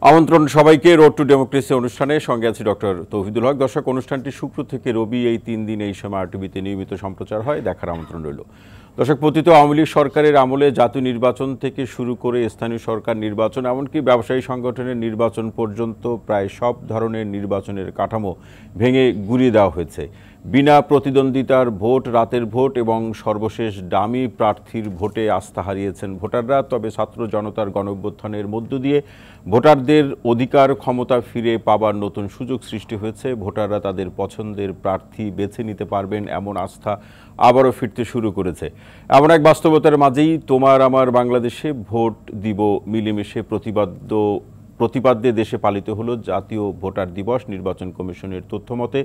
আমন্ত্রণ সবাইকে road two democracy অনুষ্ঠানে সঙ্গে আছি ডক্টর তৌহিদুল হক। দর্শক, অনুষ্ঠানটি শুক্র থেকে রবি এই 3 দিন এই সময় আরটিভিতে নিয়মিত সম্প্রচার হয়, দেখার আমন্ত্রণ রইল। দর্শক, পতিত আওয়ামী লীগ সরকারের আমলে জাতীয় নির্বাচন থেকে শুরু করে স্থানীয় সরকার নির্বাচন, এমনকি ব্যবসায়ী সংগঠনের নির্বাচন পর্যন্ত প্রায় সব ধরনের নির্বাচনের কাঠামো ভেঙে গুঁড়িয়ে দেওয়া হয়েছে। বিনা প্রতিদ্বন্দ্বিতার ভোট, রাতের ভোট এবং সর্বশেষ ডামি প্রার্থীর ভোটে আস্থা হারিয়েছেন ভোটাররা। তবে ছাত্র জনতার গণঅভ্যুত্থানের মধ্য দিয়ে ভোটারদের অধিকার ক্ষমতা ফিরে পাবার নতুন সুযোগ সৃষ্টি হয়েছে। ভোটাররা তাদের পছন্দের প্রার্থী বেছে নিতে পারবেন এমন আস্থা আবারও ফিরতে শুরু করেছে। এমন এক বাস্তবতার মাঝেই তোমার আমার বাংলাদেশে ভোট দিব মিলেমিশে প্রতিপাদ্যে দেশে পালিত হলো জাতীয় ভোটার দিবস। নির্বাচন কমিশনের তথ্য মতে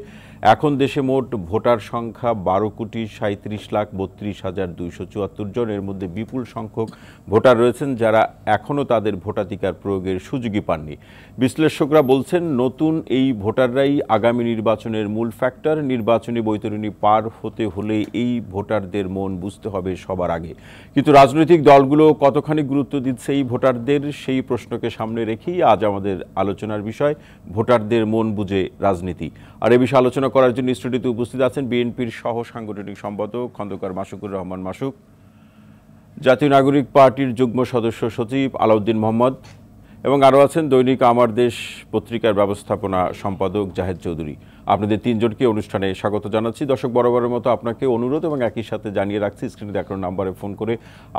এখন দেশে মোট ভোটার সংখ্যা 12,37,32,274 জন। এর মধ্যে বিপুল সংখ্যক ভোটার রয়েছেন যারা এখনও তাদের ভোটাধিকার প্রয়োগের সুযোগই পাননি। বিশ্লেষকরা বলছেন, নতুন এই ভোটাররাই আগামী নির্বাচনের মূল ফ্যাক্টর। নির্বাচনী বৈতরণী পার হতে হলে এই ভোটারদের মন বুঝতে হবে সবার আগে। কিন্তু রাজনৈতিক দলগুলো কতখানি গুরুত্ব দিচ্ছে এই ভোটারদের, সেই প্রশ্নকে সামনে রেখেই আজ আমাদের আলোচনার বিষয় ভোটারদের মন বুঝে রাজনীতি। আর এ বিষয়ে আলোচনা করার জন্য স্টুডিওতে উপস্থিত আছেন বিএনপির সহ সাংগঠনিক সম্পাদক খন্দকার মাসুকুর রহমান মাসুক, জাতীয় নাগরিক পার্টির যুগ্ম সদস্য সচিব আলাউদ্দিন মোহাম্মদ, এবং আরও আছেন দৈনিক আমার দেশ পত্রিকার ব্যবস্থাপনা সম্পাদক জাহেদ চৌধুরী। আপনাদের তিনজনকে অনুষ্ঠানে স্বাগত জানাচ্ছি। দর্শক, বরাবরের মতো আপনাকে অনুরোধ এবং একই সাথে জানিয়ে রাখছি, স্ক্রিনে দেখানো নাম্বারে ফোন করে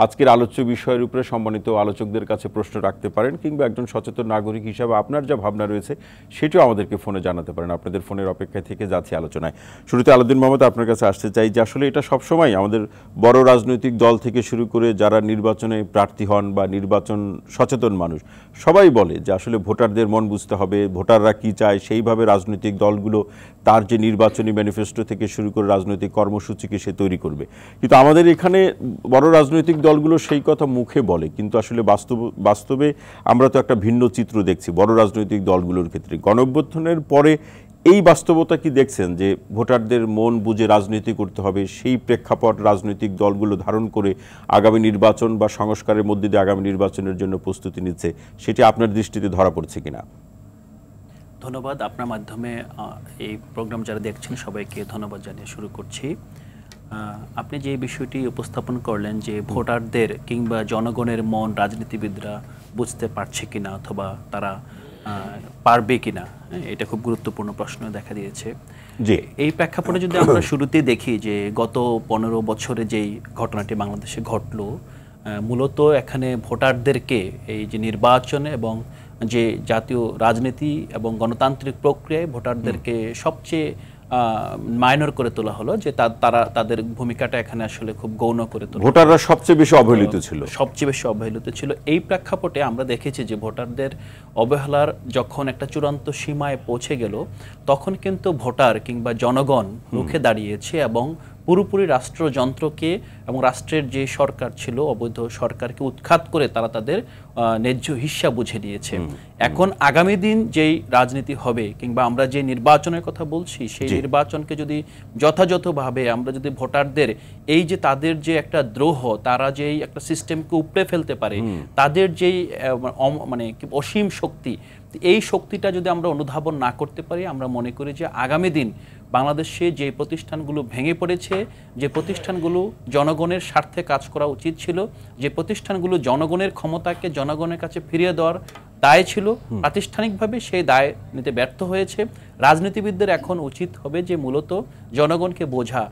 আজকের আলোচ্য বিষয়ের উপরে সম্মানিত আলোচকদের কাছে প্রশ্ন রাখতে পারেন, কিংবা একজন সচেতন নাগরিক হিসাবে আপনার যা ভাবনা রয়েছে সেটিও আমাদেরকে ফোনে জানাতে পারেন। আপনাদের ফোনের অপেক্ষায় থেকে যাচ্ছি আলোচনায়। শুরুতে আলাউদ্দিন মোহাম্মদ, আপনার কাছে আসতে চাই যে আসলে এটা সবসময় আমাদের বড় রাজনৈতিক দল থেকে শুরু করে যারা নির্বাচনে প্রার্থী হন বা নির্বাচন সচেতন মানুষ সবাই বলে যে আসলে ভোটারদের মন বুঝতে হবে, ভোটাররা কি চায় সেইভাবে রাজনৈতিক দলগুলো তার যে নির্বাচনী ম্যানিফেস্টো থেকে শুরু করে রাজনৈতিক কর্মসূচিকে সে তৈরি করবে। কিন্তু আমাদের এখানে বড় রাজনৈতিক দলগুলো সেই কথা মুখে বলে, কিন্তু আসলে বাস্তবে আমরা তো একটা ভিন্ন চিত্র দেখছি বড় রাজনৈতিক দলগুলোর ক্ষেত্রে। গণঅভ্যুত্থানের পরে এই বাস্তবতা কি দেখছেন যে ভোটারদের মন বুঝে রাজনীতি করতে হবে, সেই প্রেক্ষাপট রাজনৈতিক দলগুলো ধারণ করে আগামী নির্বাচন বা সংস্কারের মধ্যে দিয়ে আগামী নির্বাচনের জন্য প্রস্তুতি নিচ্ছে, সেটি আপনার দৃষ্টিতে ধরা পড়ছে কিনা? ধন্যবাদ। আপনার মাধ্যমে এই প্রোগ্রাম যারা দেখছেন সবাইকে ধন্যবাদ জানিয়ে শুরু করছি। আপনি যে বিষয়টি উপস্থাপন করলেন যে ভোটারদের কিংবা জনগণের মন রাজনীতিবিদরা বুঝতে পারছে কিনা অথবা তারা পারবে কিনা, এটা খুব গুরুত্বপূর্ণ প্রশ্ন দেখা দিয়েছে। যে এই প্রেক্ষাপটে যদি আমরা শুরুতেই দেখি যে গত 15 বছরে যেই ঘটনাটি বাংলাদেশে ঘটলো, মূলত এখানে ভোটারদেরকে এই যে নির্বাচনে এবং যে জাতীয় রাজনীতি এবং গণতান্ত্রিক প্রক্রিয়ায় ভোটারদেরকে সবচেয়ে মাইনর করে তোলা হলো, যে তারা তাদের ভূমিকাটা এখানে আসলে খুব গৌণ করে তোলা। ভোটাররা সবচেয়ে বেশি অবহেলিত ছিল। এই প্রেক্ষাপটে আমরা দেখেছি যে ভোটারদের অবহেলার যখন একটা চূড়ান্ত সীমায় পৌঁছে গেল, তখন কিন্তু ভোটার কিংবা জনগণ রুখে দাঁড়িয়েছে এবং পুরোপুরি রাষ্ট্রযন্ত্রকে এবং রাষ্ট্রের যে সরকার ছিল অবৈধ সরকারকে উৎখাত করে তারা তাদের ন্যায্য হিস্সা বুঝে নিয়েছে। এখন আগামী দিন যেই রাজনীতি হবে কিংবা আমরা যে নির্বাচনের কথা বলছি, সেই নির্বাচনকে যদি যথাযথভাবে আমরা যদি ভোটারদের এই যে তাদের যে একটা দ্রোহ, তারা যেই একটা সিস্টেমকে উপড়ে ফেলতে পারে, তাদের যেই মানে অসীম শক্তি, এই শক্তিটা যদি আমরা অনুধাবন না করতে পারি, আমরা মনে করি যে আগামী দিন বাংলাদেশে যে প্রতিষ্ঠানগুলো ভেঙে পড়েছে, যে প্রতিষ্ঠানগুলো জনগণের স্বার্থে কাজ করা উচিত ছিল, যে প্রতিষ্ঠানগুলো জনগণের ক্ষমতাকে জনগণের কাছে ফিরিয়ে দেওয়ার দায় ছিল, প্রাতিষ্ঠানিকভাবে সেই দায় নিতে ব্যর্থ হয়েছে। রাজনীতিবিদদের এখন উচিত হবে যে মূলত জনগণকে বোঝা।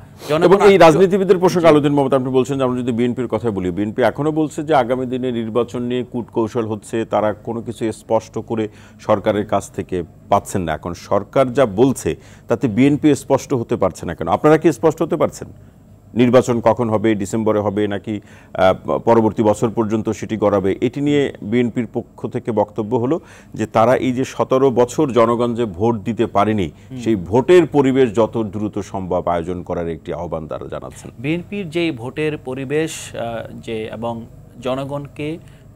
এবং এই রাজনীতিবিদদের প্রসঙ্গে আলাউদ্দিন মোহাম্মদ, আপনি বলছেন যে আমরা যদি বিএনপির কথা বলি, বিএনপি এখনো বলছে যে আগামী দিনে নির্বাচন নিয়ে কূটকৌশল হচ্ছে, তারা কোনো কিছু স্পষ্ট করে সরকারের কাছ থেকে পাচ্ছেন না। এখন সরকার যা বলছে তাতে বিএনপি স্পষ্ট হতে পারছে না কেন? আপনারা কি স্পষ্ট হতে পারছেন নির্বাচন কখন হবে, ডিসেম্বরে হবে নাকি পরবর্তী বছর পর্যন্ত সেটি গড়াবে? এটি নিয়ে বিএনপির পক্ষ থেকে বক্তব্য হলো যে তারা এই যে 17 বছর জনগণ যে ভোট দিতে পারেনি, সেই ভোটের পরিবেশ যত দ্রুত সম্ভব আয়োজন করার একটি আহ্বান তারা জানাচ্ছেন। বিএনপির যে ভোটের পরিবেশ যে এবং জনগণকে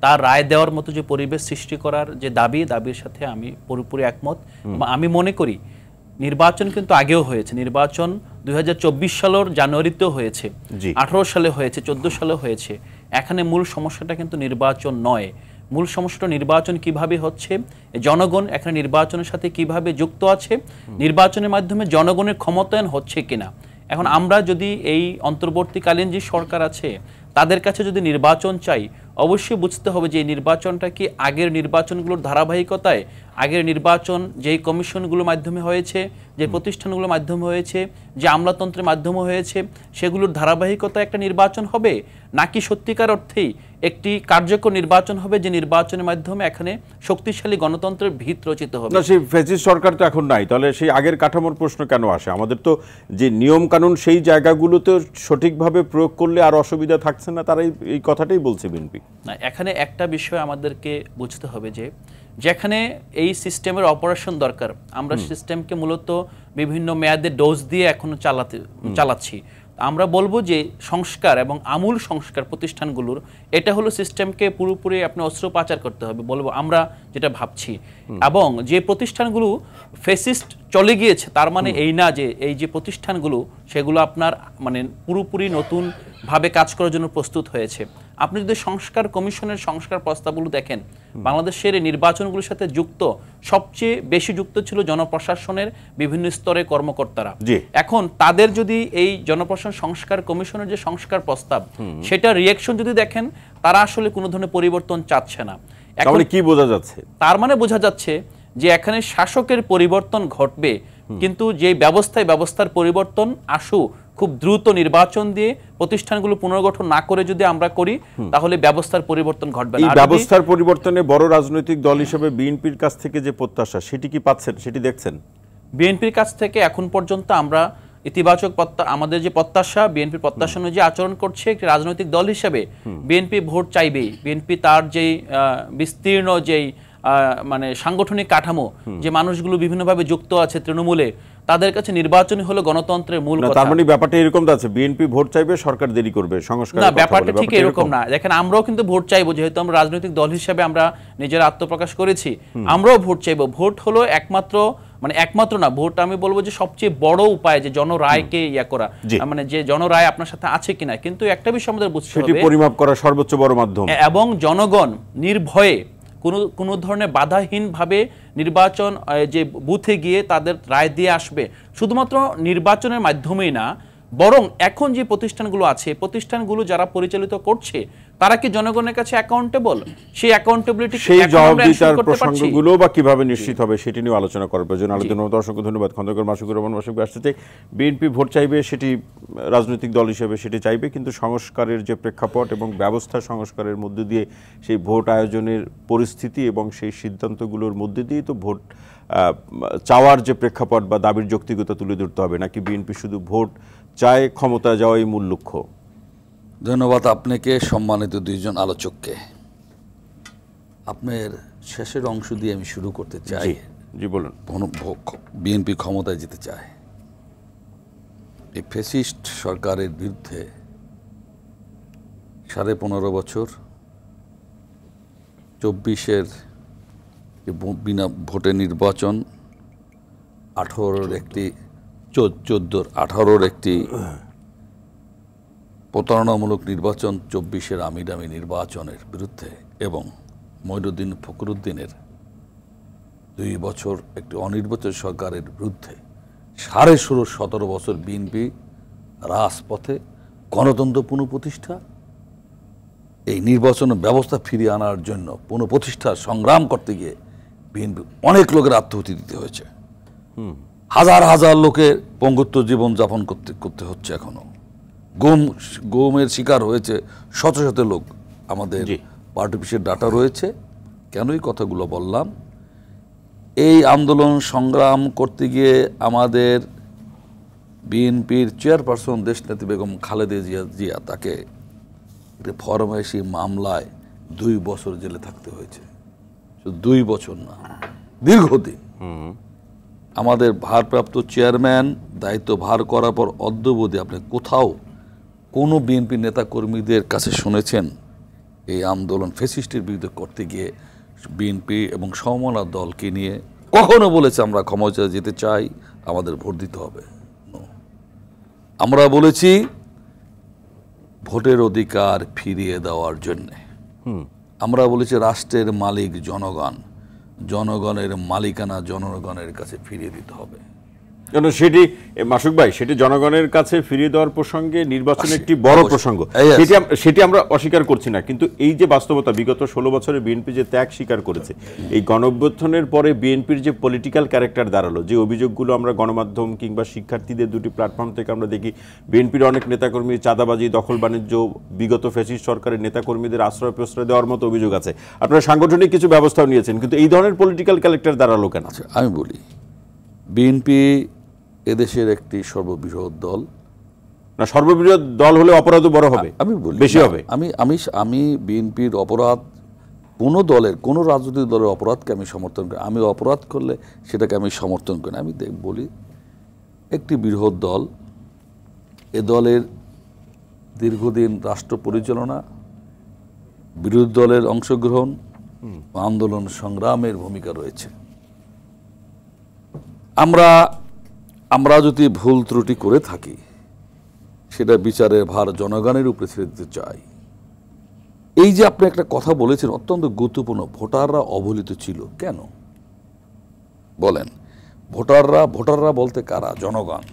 তার রায় দেওয়ার মতো যে পরিবেশ সৃষ্টি করার যে দাবির সাথে আমি পুরোপুরি একমত। আমি মনে করি নির্বাচন কিন্তু আগেও হয়েছে। নির্বাচন 2024 সালের জানুয়ারিতেও হয়েছে, 18 সালে হয়েছে, 14 সালে হয়েছে। এখানে মূল সমস্যাটা কিন্তু নির্বাচন নয়, মূল সমস্যাটা নির্বাচন কিভাবে হচ্ছে, জনগণ এখানে নির্বাচনের সাথে কিভাবে যুক্ত আছে, নির্বাচনের মাধ্যমে জনগণের ক্ষমতায়ন হচ্ছে কিনা। এখন আমরা যদি এই অন্তর্বর্তীকালীন যে সরকার আছে তাদের কাছে যদি নির্বাচন চাই, অবশ্যই বুঝতে হবে যে এই নির্বাচনটা কি আগের নির্বাচনগুলোর ধারাবাহিকতায়, আগের নির্বাচন যেই কমিশনগুলোর মাধ্যমে হয়েছে, যে প্রতিষ্ঠানগুলোর মাধ্যমে হয়েছে, যে আমলাতন্ত্রের মাধ্যমে হয়েছে, সেগুলোর ধারাবাহিকতায় একটা নির্বাচন হবে, নাকি সত্যিকার অর্থেই একটি কার্যকর নির্বাচন হবে যে নির্বাচনের মাধ্যমে এখানে শক্তিশালী গণতন্ত্রের ভিত রচিত হবে। না, সেই ফ্যাসিস্ট সরকার তো এখন নাই, তাহলে সেই আগের কাঠামোর প্রশ্ন কেন আসে? আমাদের তো যে নিয়ম কানুন সেই জায়গাগুলোতে সঠিকভাবে প্রয়োগ করলে আর অসুবিধা থাকছে না, তারা এই কথাটাই বলছে বিএনপি। না, এখানে একটা বিষয় আমাদেরকে বুঝতে হবে যে যেখানে এই সিস্টেমের অপারেশন দরকার, আমরা সিস্টেমকে মূলত বিভিন্ন মেয়াদে ডোজ দিয়ে এখনো চালাচ্ছি। আমরা বলবো যে সংস্কার এবং আমূল সংস্কার প্রতিষ্ঠানগুলোর, এটা হলো সিস্টেমকে পুরোপুরি আপনি অস্ত্রোপচার করতে হবে বলবো আমরা যেটা ভাবছি। এবং যে প্রতিষ্ঠানগুলো ফেসিস্ট চলে গিয়েছে তার মানে এই না যে এই যে প্রতিষ্ঠানগুলো সেগুলো আপনার মানে পুরোপুরি নতুন ভাবে কাজ করার জন্য প্রস্তুত হয়েছে। আপনি যদি সংস্কার কমিশনের সংস্কার প্রস্তাবগুলো দেখেন, বাংলাদেশের এই নির্বাচনগুলোর সাথে যুক্ত সবচেয়ে বেশি যুক্ত ছিল জনপ্রশাসনের বিভিন্ন স্তরে কর্মকর্তারা। এখন তাদের যদি এই জনপ্রশাসন সংস্কার কমিশনের যে সংস্কার প্রস্তাব সেটা রিঅ্যাকশন যদি দেখেন, তারা আসলে কোনো ধরনের পরিবর্তন চাচ্ছে না। এখন কি বোঝা যাচ্ছে? তার মানে বোঝা যাচ্ছে যে এখানে শাসকের পরিবর্তন ঘটবে, কিন্তু যে ব্যবস্থার পরিবর্তন আসুক, খুব দ্রুত নির্বাচন দিয়ে প্রতিষ্ঠানগুলো পুনর্গঠন না করে যদি আমরা করি তাহলে ব্যবস্থার পরিবর্তন ঘটবে না। এই ব্যবস্থার পরিবর্তনে বড় রাজনৈতিক দল হিসেবে বিএনপির কাছ থেকে যে প্রত্যাশা সেটি কি পাচ্ছেন, সেটি দেখছেন? বিএনপির কাছ থেকে এখন পর্যন্ত আমরা ইতিবাচক আমাদের যে প্রত্যাশা, বিএনপির প্রত্যাশা অনুযায়ী আচরণ করছে। একটি রাজনৈতিক দল হিসেবে বিএনপি ভোট চাইবেই। বিএনপি তার যেই বিস্তীর্ণ যেই মানে সাংগঠনিক কাঠামো, যে মানুষগুলো বিভিন্নভাবে যুক্ত আছে তৃণমূলে, তাদের কাছে নির্বাচনই হলো গণতন্ত্রের মূল কথা। তার মানে ব্যাপারটা এরকম আছে, বিএনপি ভোট চাইবে, সরকার দেরি করবে সংস্কার। না, ব্যাপারটা ঠিক এরকম না। দেখেন, আমরাও কিন্তু ভোট চাইবো, যেহেতু আমরা রাজনৈতিক দল হিসেবে আমরা নিজেরা আত্মপ্রকাশ করেছি, আমরাও ভোট চাইবো। ভোট হলো একমাত্র না, ভোট আমি বলবো যে সবচেয়ে বড় উপায় যে জনরায়কে ইয়া করা, মানে যে জনরায় আপনার সাথে আছে কিনা। কিন্তু একটা বিষয় আমাদের বুঝতে হবে, সেটি পরিমাপ করা সর্বোচ্চ বড় মাধ্যম। এবং জনগণ নির্ভয়ে কোনো ধরনের বাধাহীনভাবে নির্বাচন যে বুথে গিয়ে তাদের রায় দিয়ে আসবে, শুধুমাত্র নির্বাচনের মাধ্যমেই না, বরং এখন যে প্রতিষ্ঠানগুলো আছে, প্রতিষ্ঠানগুলো যারা পরিচালিত করছে তারা কি জনগণের কাছে অ্যাকাউন্টেবল? সেই অ্যাকাউন্টেবিলিটি, সেই জবাবদিহিতার প্রসঙ্গগুলো বা কিভাবে নিশ্চিত হবে সেটি নিয়ে আলোচনা করার প্রয়োজন। আলোচনার অসংখ্য ধন্যবাদ। খন্দকার মাসুকুর রহমান মাসুককে আসতে চাই। বিএনপি ভোট চাইবে, সেটি রাজনৈতিক দল হিসেবে সেটি চাইবে, কিন্তু সংস্কারের যে প্রেক্ষাপট এবং ব্যবস্থা সংস্কারের মধ্যে দিয়ে সেই ভোট আয়োজনের পরিস্থিতি এবং সেই সিদ্ধান্তগুলোর মধ্যে দিয়ে তো ভোট চাওয়ার যে প্রেক্ষাপট বা দাবির যৌক্তিকতা তুলে ধরতে হবে, নাকি বিএনপি শুধু ভোট চায়, ক্ষমতা যাওয়াই মূল লক্ষ্য? ধন্যবাদ আপনাকে, সম্মানিত দুইজন আলোচককে। আপনার শেষের অংশ দিয়ে আমি শুরু করতে চাই। জি বলুন। বিএনপি ক্ষমতায় যেতে চায়, এই ফ্যাসিস্ট সরকারের বিরুদ্ধে 15.5 বছর 24-এর বিনা ভোটে নির্বাচন, 18-র একটি 18-র একটি প্রতারণামূলক নির্বাচন, 24-এর আমিরামি নির্বাচনের বিরুদ্ধে, এবং মঈনুদ্দিন ফখরুদ্দিনের 2 বছর একটি অনির্বাচিত সরকারের বিরুদ্ধে 17 বছর বিএনপি রাজপথে গণতন্ত্র পুনঃপ্রতিষ্ঠা, এই নির্বাচন ব্যবস্থা ফিরিয়ে আনার জন্য পুনঃপ্রতিষ্ঠার সংগ্রাম করতে গিয়ে বিএনপি অনেক লোকের আত্মহত্যা দিতে হয়েছে। হাজার হাজার লোকের পঙ্গুত্ব জীবন যাপন করতে হচ্ছে। এখনো গুমের শিকার হয়েছে শত শত লোক। আমাদের পার্টি অফিসের ডাটা রয়েছে। কেন এই কথাগুলো বললাম? এই আন্দোলন সংগ্রাম করতে গিয়ে আমাদের বিএনপির চেয়ারপারসন দেশনেত্রী বেগম খালেদা জিয়া, তাকে ফরমাইশি মামলায় 2 বছর জেলে থাকতে হয়েছে। শুধু 2 বছর না, দীর্ঘদিন। আমাদের ভারপ্রাপ্ত চেয়ারম্যান দায়িত্ব ভার করার পর অদ্যাবধি আপনি কোথাও কোনো বিএনপি নেতা কর্মীদের কাছে শুনেছেন এই আন্দোলন ফ্যাসিস্টের বিরুদ্ধে করতে গিয়ে বিএনপি এবং সমমনা দলকে নিয়ে কখনো বলেছে আমরা ক্ষমতায় যেতে চাই, আমাদের ভোট দিতে হবে? আমরা বলেছি ভোটের অধিকার ফিরিয়ে দেওয়ার জন্যে আমরা বলেছি রাষ্ট্রের মালিক জনগণ, জনগণের মালিকানা জনগণের কাছে ফিরিয়ে দিতে হবে। কেন সেটি মাসুক ভাই, সেটি জনগণের কাছে ফিরিয়ে দেওয়ার প্রসঙ্গে নির্বাচন একটি বড় প্রসঙ্গ, সেটি আমরা অস্বীকার করছি না। কিন্তু এই যে বাস্তবতা, বিগত 16 বছরে বিএনপি যে ত্যাগ স্বীকার করেছে, এই গণঅভ্যুত্থানের পরে বিএনপির যে পলিটিক্যাল ক্যারেক্টার দাঁড়ালো, যে অভিযোগগুলো আমরা গণমাধ্যম কিংবা শিক্ষার্থীদের দুটি প্ল্যাটফর্ম থেকে আমরা দেখি, বিএনপির অনেক নেতাকর্মী চাঁদাবাজি, দখল বাণিজ্য, বিগত ফ্যাসিস্ট সরকারের নেতাকর্মীদের আশ্রয় প্রশ্রয় দেওয়ার মতো অভিযোগ আছে। আপনারা সাংগঠনিক কিছু ব্যবস্থাও নিয়েছেন, কিন্তু এই ধরনের পলিটিক্যাল ক্যারেক্টার দাঁড়ালো কেন? আচ্ছা, আমি বলি, বিএনপি এদেশের একটি সর্ববৃহৎ দল। না, সর্ববৃহৎ দল হলে অপরাধও বড় হবে, আমি বলি বেশি হবে। আমি বিএনপির অপরাধ, কোনো দলের, কোনো রাজনৈতিক দলের অপরাধকে আমি সমর্থন করি। আমি অপরাধ করলে সেটাকে আমি সমর্থন করি। আমি বলি, একটি বৃহৎ দল, এ দলের দীর্ঘদিন রাষ্ট্র পরিচালনা, বিরোধী দলের অংশগ্রহণ, আন্দোলন সংগ্রামের ভূমিকা রয়েছে। আমরা যদি ভুল ত্রুটি করে থাকি, সেটা বিচারের ভার জনগণের উপরে ছেড়ে দিতে চাই। এই যে আপনি একটা কথা বলেছেন অত্যন্ত গুরুত্বপূর্ণ, ভোটাররা অবহেলিত ছিল কেন বলেন? ভোটাররা বলতে কারা? জনগণ।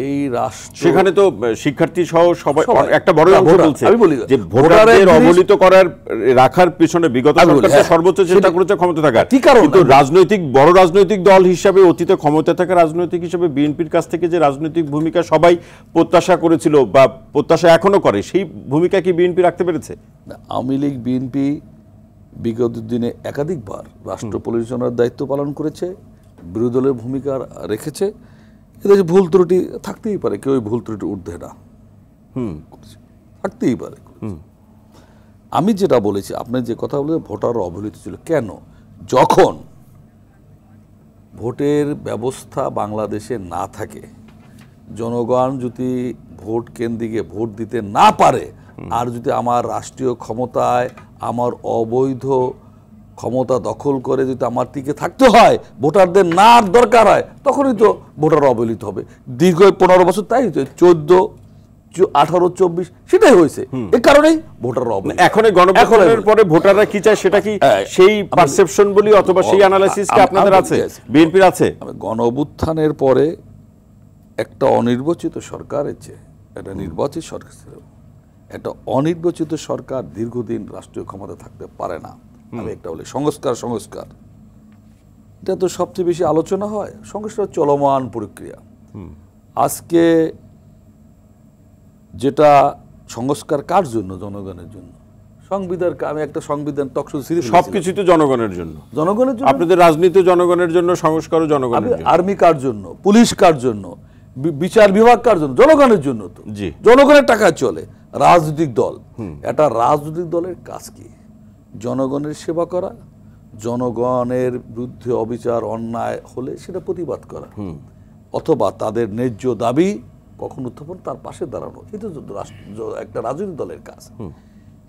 এই রাষ্ট্র, সেখানে তো শিক্ষার্থী সহ সবাই একটা বড় অংশ বলছে যে ভোটারদের অবহেলিত রাখার পিছনে বিগত সরকার সর্বোচ্চ চেষ্টা করেছে ক্ষমতা থাকার। কিন্তু বড় রাজনৈতিক দল হিসাবে, অতীতে ক্ষমতা থাকা রাজনৈতিক হিসাবে বিএনপির কাছ থেকে যে রাজনৈতিক ভূমিকা সবাই প্রত্যাশা করেছিল বা প্রত্যাশা এখনো করে, সেই ভূমিকা কি বিএনপি রাখতে পেরেছে? আওয়ামী লীগ, বিএনপি বিগত দিনে একাধিকবার রাষ্ট্র পরিচালনার দায়িত্ব পালন করেছে, বিরোধী দলের ভূমিকা রেখেছে। এদেশে ভুল ত্রুটি থাকতেই পারে, কেউ ভুল ত্রুটি ঊর্ধ্বে না, থাকতেই পারে। আমি যেটা বলেছি, আপনি যে কথা বলে ভোটার অবহেলিত ছিল কেন? যখন ভোটের ব্যবস্থা বাংলাদেশে না থাকে, জনগণ যদি ভোট কেন্দ্রে ভোট দিতে না পারে, আর যদি আমার রাষ্ট্রীয় ক্ষমতায় আমার অবৈধ ক্ষমতা দখল করে যদি আমার টিকে থাকতে হয়, ভোটারদের না দরকার হয়, তখনই তো ভোটার অবহেলিত হবে। দীর্ঘ 15 বছর তাই হয়েছে, 14, 18, 24 সেটাই হয়েছে। এই কারণেই ভোটার অবহেলিত। এখন গণঅভ্যুত্থানের পরে ভোটাররা কি চায়, সেটা কি সেই পারসেপশন বলি অথবা সেই অ্যানালাইসিস কি আপনাদের আছে, বিএনপির আছে? গণঅভ্যুত্থানের পরে একটা অনির্বাচিত সরকার এসেছে, একটা নির্বাচিত সরকার ছিল। একটা অনির্বাচিত সরকার দীর্ঘদিন রাষ্ট্রীয় ক্ষমতা থাকতে পারে না। আমি একটা বলি সংস্কার, এটা তো সবচেয়ে বেশি আলোচনা হয়। সংস্কার চলমান প্রক্রিয়া। আজকে যেটা সংস্কার কার জন্য? জনগণের জন্য। সংবিধান, আমি একটা সংবিধান টকশো সিরিজ, সবকিছু তো জনগণের জন্য। জনগণের জন্য, আপনাদের রাজনীতি জনগণের জন্য, সংস্কারও জনগণের জন্য। আর্মি কার জন্য? পুলিশ কার জন্য? বিচার বিভাগ কার জন্য? জনগণের জন্য। তো জি, জনগণের টাকা চলে। রাজনৈতিক দল, একটা রাজনৈতিক দলের কাজ কি? জনগণের সেবা করা, জনগণের বিরুদ্ধে অবিচার অন্যায় হলে সেটা প্রতিবাদ করা, অথবা তাদের ন্যায্য দাবি কখন উত্থাপন, তার পাশে দাঁড়ানো। এটা একটা রাজনৈতিক দলের কাজ।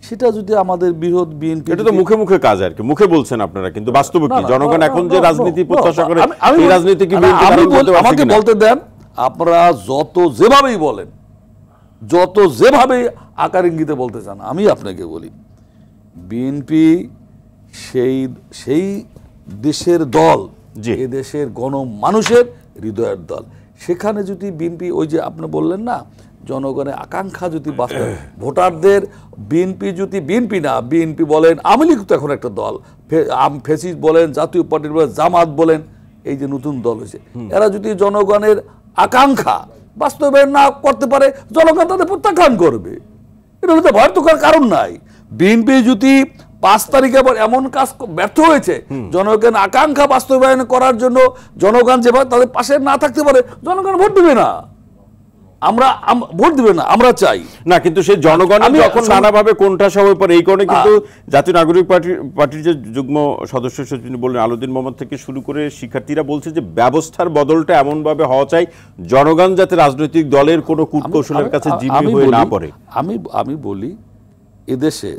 সেটা যদি আমাদের বৃহৎ বিএনপি, এটা তো মুখে মুখে কাজ আর কি, মুখে বলছেন আপনারা, কিন্তু বাস্তবে কি জনগণ এখন যে রাজনীতি প্রত্যাশা করে, এই রাজনীতি কি আমাকে বলতে দেন। আপনারা যত যেভাবেই বলেন, যত যেভাবে আকার ইঙ্গিতে বলতে চান, আমি আপনাকে বলি, বিএনপি সেই দেশের দল, এ দেশের গণমানুষের হৃদয়ের দল। সেখানে যদি বিএনপি, ওই যে আপনি বললেন না, জনগণের আকাঙ্ক্ষা যদি বাস্তব, ভোটারদের, বিএনপি যদি, বিএনপি না, বিএনপি বলেন, আওয়ামী লীগ তো এখন একটা দল, ফ্যাসিস্ট বলেন, জাতীয় পার্টির বলেন, জামাত বলেন, এই যে নতুন দল হয়েছে, এরা যদি জনগণের আকাঙ্ক্ষা বাস্তবায়ন না করতে পারে, জনগণ তাদের প্রত্যাখ্যান করবে। এটা হতে ভয় তো করার কারণ নাই। বিএনপি যদি 5 তারিখে এমন কাজ ব্যর্থ হয়েছে, জনগণ আকাঙ্ক্ষা বাস্তবায়ন করার জন্য জনগণ যেভাবে তাদের পাশে না থাকতে পারে, জনগণ ভোট দিবে না। আমরা ভোট দিবে না, আমরা চাই না। কিন্তু সেই জনগণ যখন নানাভাবে কোনটা সবাই পরে, এই কারণে কিন্তু জাতীয় নাগরিক পার্টির যে যুগ্ম সদস্য সচিব বললেন আলাউদ্দিন মোহাম্মদ থেকে শুরু করে শিক্ষার্থীরা বলছে যে ব্যবস্থার বদলটা এমনভাবে হওয়া চাই, জনগণ যাতে রাজনৈতিক দলের কোনো কূটকৌশলের কাছে জিম্মি হয়ে না পড়ে। আমি বলি, এদেশে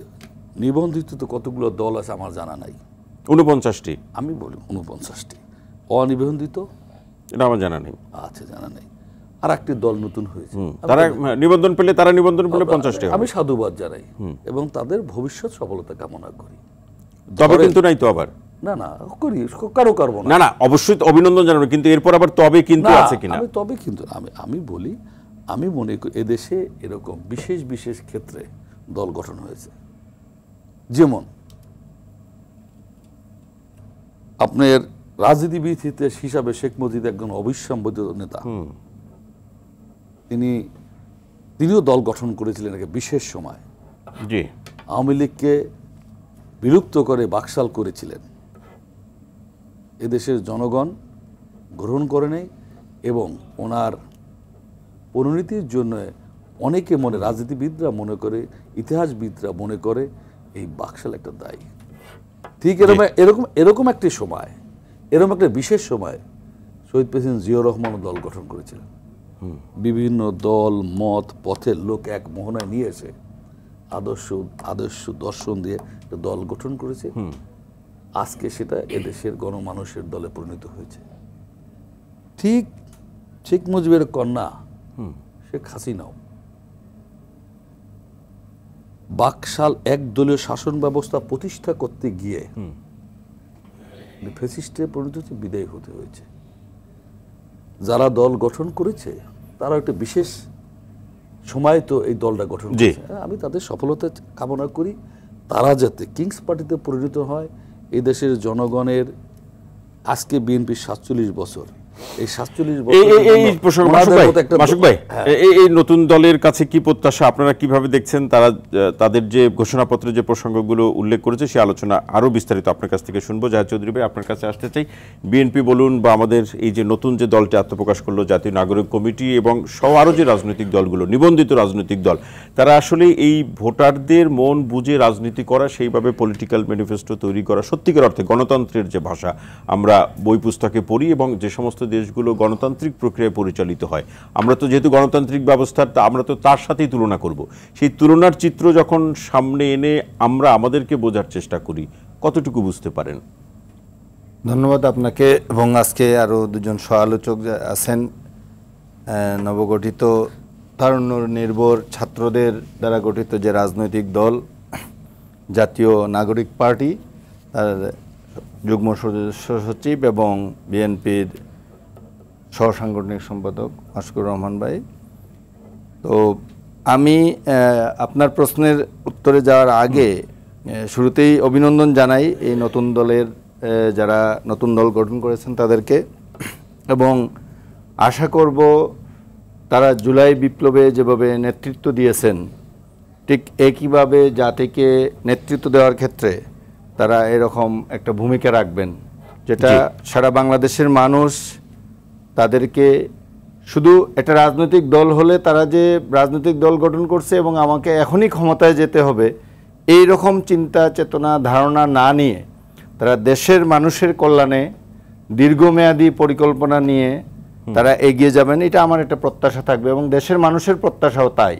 নিবন্ধিত তো কতগুলো দল আছে আমার জানা নাই। 49টি। আমি বলি 49টি। অনিবন্ধিত এটা আমার জানা নেই। আচ্ছা, জানা নেই। আর একটি দল নতুন হয়েছে। তারা নিবন্ধন পেলে 50 টাকা। আমি সাধুবাদ জানাই এবং তাদের ভবিষ্যৎ সফলতা কামনা করি। তবে কিন্তু নাই তো আবার না না করি, কারো করবো না। না অবশ্যই অভিনন্দন জানাবো, কিন্তু এরপর আবার তবে কিন্তু আছে কিনা। আমি তবে কিন্তু আমি বলি, আমি মনে করি এদেশে এরকম বিশেষ বিশেষ ক্ষেত্রে দল গঠন হয়েছে। যেমন আপনার রাজনীতিবিদ হিসাবে শেখ মুজিব একজন অবিসম্বাদিত নেতা, তিনিও দল গঠন করেছিলেন একটা বিশেষ সময়। জি, আওয়ামী লীগকে বিলুপ্ত করে বাকশাল করেছিলেন। এদেশের জনগণ গ্রহণ করে নেই এবং ওনার পরিণতির জন্য অনেকে রাজনীতিবিদরা মনে করে, ইতিহাসবিদরা মনে করে এই বাকশাল একটা দায়ী। ঠিক এরকম একটি সময়, এরকম একটা বিশেষ সময় শহীদ প্রেসিডেন্ট জিয়াউর রহমানও দল গঠন করেছিলেন। বিভিন্ন দল মত পথের লোক এক মোহনায় নিয়ে এসে আদর্শ দর্শন দিয়ে একটা দল গঠন করেছে। আজকে সেটা এদেশের গণমানুষের দলে পরিণত হয়েছে। ঠিক শেখ মুজিবের কন্যা শেখ হাসিনাও বাকশাল একদলীয় শাসন ব্যবস্থা প্রতিষ্ঠা করতে গিয়ে ফ্যাসিস্টে পরিণত হচ্ছে, বিদায় হতে হয়েছে। যারা দল গঠন করেছে তারা একটা বিশেষ সময় তো এই দলটা গঠন করেছে। আমি তাদের সফলতা কামনা করি। তারা যাতে কিংস পার্টিতে পরিণত হয়। এই দেশের জনগণের আজকে বিএনপি 47 বছর, এই 47 মাসুক ভাই, এই নতুন দলের কাছে কি প্রত্যাশা, আপনারা কিভাবে দেখছেন? তারা তাদের যে ঘোষণাপত্রে যে প্রসঙ্গগুলো উল্লেখ করেছে সে আলোচনা আরো বিস্তারিত আপনার কাছ থেকে শুনবো। জাহিদ চৌধুরী ভাই, আপনার কাছে আসতে চাই। বিএনপি বলুন বা আমাদের এই যে নতুন যে দলটি আত্মপ্রকাশ করলো, জাতীয় নাগরিক কমিটি এবং সহ আরো যে রাজনৈতিক দলগুলো, নিবন্ধিত রাজনৈতিক দল, তারা আসলে এই ভোটারদের মন বুঝে রাজনীতি করা, সেইভাবে পলিটিক্যাল ম্যানিফেস্টো তৈরি করা, সত্যিকার অর্থে গণতন্ত্রের যে ভাষা আমরা বই পুস্তকে পড়ি এবং যে সমস্ত দেশগুলো গণতান্ত্রিক প্রক্রিয়ায় পরিচালিত হয়, আমরা তো যেহেতু গণতান্ত্রিক ব্যবস্থার আমরা তো তার সাথেই তুলনা করব। সেই তুলনার চিত্র যখন সামনে এনে আমরা আমাদেরকে বোঝার চেষ্টা করি, কতটুকু বুঝতে পারেন? ধন্যবাদ আপনাকে এবং আজকে আরও দুজন সহ-আলোচক আছেন। নবগঠিত তারুণ্য নির্ভর ছাত্রদের দ্বারা গঠিত যে রাজনৈতিক দল জাতীয় নাগরিক পার্টি, তার যুগ্ম সদস্য সচিব এবং বিএনপির সহসাংগঠনিক সম্পাদক মাশকুর রহমান ভাই। তো আমি আপনার প্রশ্নের উত্তরে যাওয়ার আগে শুরুতেই অভিনন্দন জানাই এই নতুন দলের যারা নতুন দল গঠন করেছেন তাদেরকে, এবং আশা করব তারা জুলাই বিপ্লবে যেভাবে নেতৃত্ব দিয়েছেন ঠিক একইভাবে জাতিকে নেতৃত্ব দেওয়ার ক্ষেত্রে তারা এরকম একটা ভূমিকা রাখবেন, যেটা সারা বাংলাদেশের মানুষ তাদেরকে শুধু একটা রাজনৈতিক দল হলে তারা যে রাজনৈতিক দল গঠন করছে এবং আমাকে এখনই ক্ষমতায় যেতে হবে এই রকম চিন্তা চেতনা ধারণা না নিয়ে তারা দেশের মানুষের কল্যাণে দীর্ঘমেয়াদী পরিকল্পনা নিয়ে তারা এগিয়ে যাবেন, এটা আমার একটা প্রত্যাশা থাকবে। এবং দেশের মানুষের প্রত্যাশাও তাই,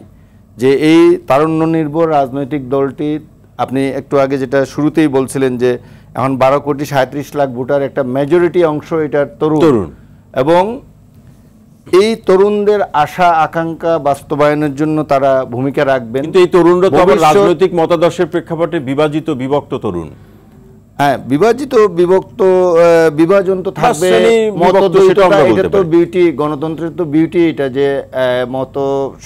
যে এই তারুণ্য নির্ভর রাজনৈতিক দলটি, আপনি একটু আগে যেটা শুরুতেই বলছিলেন যে এখন 12,37,00,000 ভোটার, একটা মেজরিটি অংশ এটার তরুণ, এবং এই তরুণদের আশা আকাঙ্ক্ষা বাস্তবায়নের জন্য তারা ভূমিকা রাখবেন। কিন্তু এই তরুণরা তো আবার রাজনৈতিক মতাদর্শের প্রেক্ষাপটে বিভাজিত তরুণ। হ্যাঁ, বিভাজন তো থাকবে, এটা তো বিউটি, গণতন্ত্রের তো বিউটি এটা, যে মত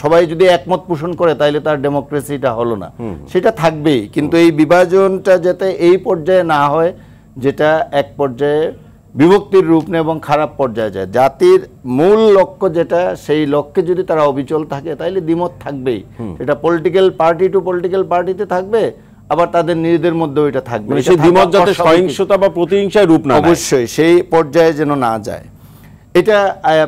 সবাই যদি একমত পোষণ করে তাইলে তার ডেমোক্রেসিটা হলো না, সেটা থাকবেই। কিন্তু এই বিভাজনটা যাতে এই পর্যায়ে না হয়, যেটা এক পর্যায়ে বিভক্তির রূপ নেয় এবং খারাপ পর্যায়ে যায়। জাতির মূল লক্ষ্য যেটা, সেই লক্ষ্যে যদি তারা অবিচল থাকে তাইলে দ্বিমত থাকবেই, সেটা পলিটিক্যাল পার্টি টু পলিটিক্যাল পার্টিতে থাকবে, আবার তাদের নিজেদের মধ্যেও এটা থাকবে। সেই দ্বিমত যাতে সহিংসতা বা প্রতিহিংসায় রূপ না, অবশ্যই সেই পর্যায়ে যেন না যায়। এটা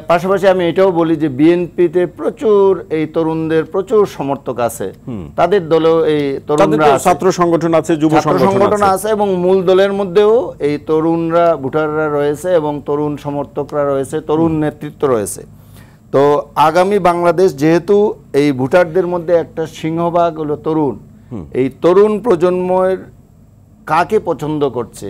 পাশাপাশি আমি এটাও বলি যে বিএনপিতে প্রচুর এই তরুণদের প্রচুর সমর্থক আছে, তাদের দলেও এই তরুণরা, ছাত্র সংগঠন আছে, যুব সংগঠন আছে, এবং মূল দলের মধ্যেও এই তরুণরা, ভোটাররা রয়েছে এবং তরুণ সমর্থকরা রয়েছে, তরুণ নেতৃত্ব রয়েছে। তো আগামী বাংলাদেশ যেহেতু এই ভোটারদের মধ্যে একটা সিংহভাগ হলো তরুণ, এই তরুণ প্রজন্মের কাকে পছন্দ করছে,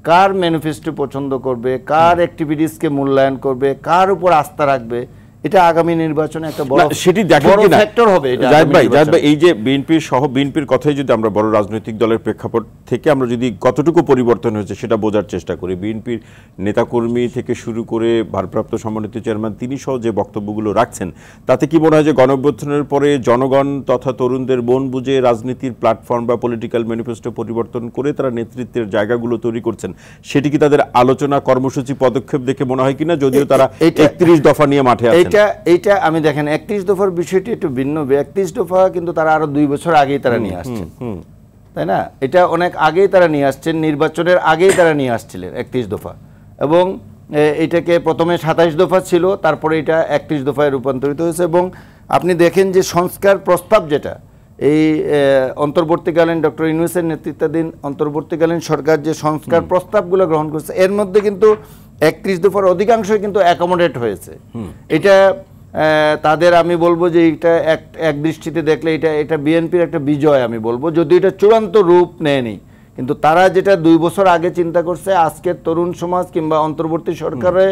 কার ম্যানিফেস্টো পছন্দ করবে, কার অ্যাক্টিভিটিসকে মূল্যায়ন করবে, কার উপর আস্থা রাখবে, এটা আগামী নির্বাচনে একটা বড় সেটি দেখেন বড় কিনা ফ্যাক্টর হবে এটা জায়েদ ভাই এই যে বিএনপির কথাই যদি আমরা বড় রাজনৈতিক দলের প্রেক্ষাপট থেকে আমরা যদি কতটুকু পরিবর্তন হয়েছে সেটা বোঝার চেষ্টা করি, বিএনপির নেতাকর্মী থেকে শুরু করে ভারপ্রাপ্ত সম্মানিত চেয়ারম্যান তিনি সহ যে বক্তব্যগুলো রাখছেন, তাতে কি মনে হয় যে গণঅভ্যুত্থানের পরে জনগণ তথা তরুণদের মন বুঝে রাজনীতির প্ল্যাটফর্ম বা পলিটিক্যাল ম্যানিফেস্টো পরিবর্তন করে তারা নেতৃত্বের জায়গাগুলো তৈরি করছেন, সেটি কি তাদের আলোচনা কর্মসূচি পদক্ষেপ দেখে মনে হয় কিনা, যদিও তারা 31 দফা নিয়ে মাঠে আছেন? এইটা আমি দেখেন 31 দফার বিষয়টি একটু ভিন্ন। 31 দফা কিন্তু তারা আরো 2 বছর আগেই তারা নিয়ে আসছেন, তাই না? এটা অনেক আগেই তারা নিয়ে আসছেন, নির্বাচনের আগেই তারা নিয়ে আসছিলেন 31 দফা, এবং এটাকে প্রথমে 27 দফা ছিল, তারপরে এটা 31 দফায় রূপান্তরিত হয়েছে। এবং আপনি দেখেন যে সংস্কার প্রস্তাব যেটা এই অন্তর্বর্তীকালীন ডক্টর ইউনূসের নেতৃত্বাধীন অন্তর্বর্তীকালীন সরকার যে সংস্কার প্রস্তাবগুলো গ্রহণ করেছে, এর মধ্যে কিন্তু 31 দফার অধিকাংশই কিন্তু অ্যাকোমোডেট হয়েছে। এটা তাদের আমি বলবো যে এটা এক দৃষ্টিতে দেখলে এটা বিএনপির একটা বিজয় আমি বলবো, যদি এটা চূড়ান্ত রূপ নেয়নি, কিন্তু তারা যেটা 2 বছর আগে চিন্তা করছে, আজকের তরুণ সমাজ কিংবা অন্তর্বর্তী সরকারে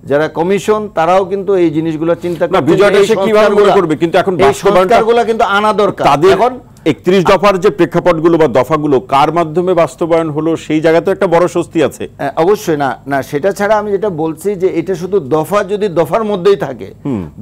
যারা কমিশন তারাও কিন্তু এই জিনিসগুলো চিন্তা করে বিজয়টা সে কিভাবে মনে করবে, কিন্তু এখন সংস্কারগুলো কিন্তু আনা দরকার। এখন 31 দফার যে প্রেক্ষাপটগুলো বা দফাগুলো কার মাধ্যমে বাস্তবায়ন হলো সেই জায়গাতে একটা বড় স্বস্তি আছে। অবশ্যই না সেটা ছাড়া আমি যেটা বলছি যে এটা শুধু দফা যদি দফার মধ্যেই থাকে,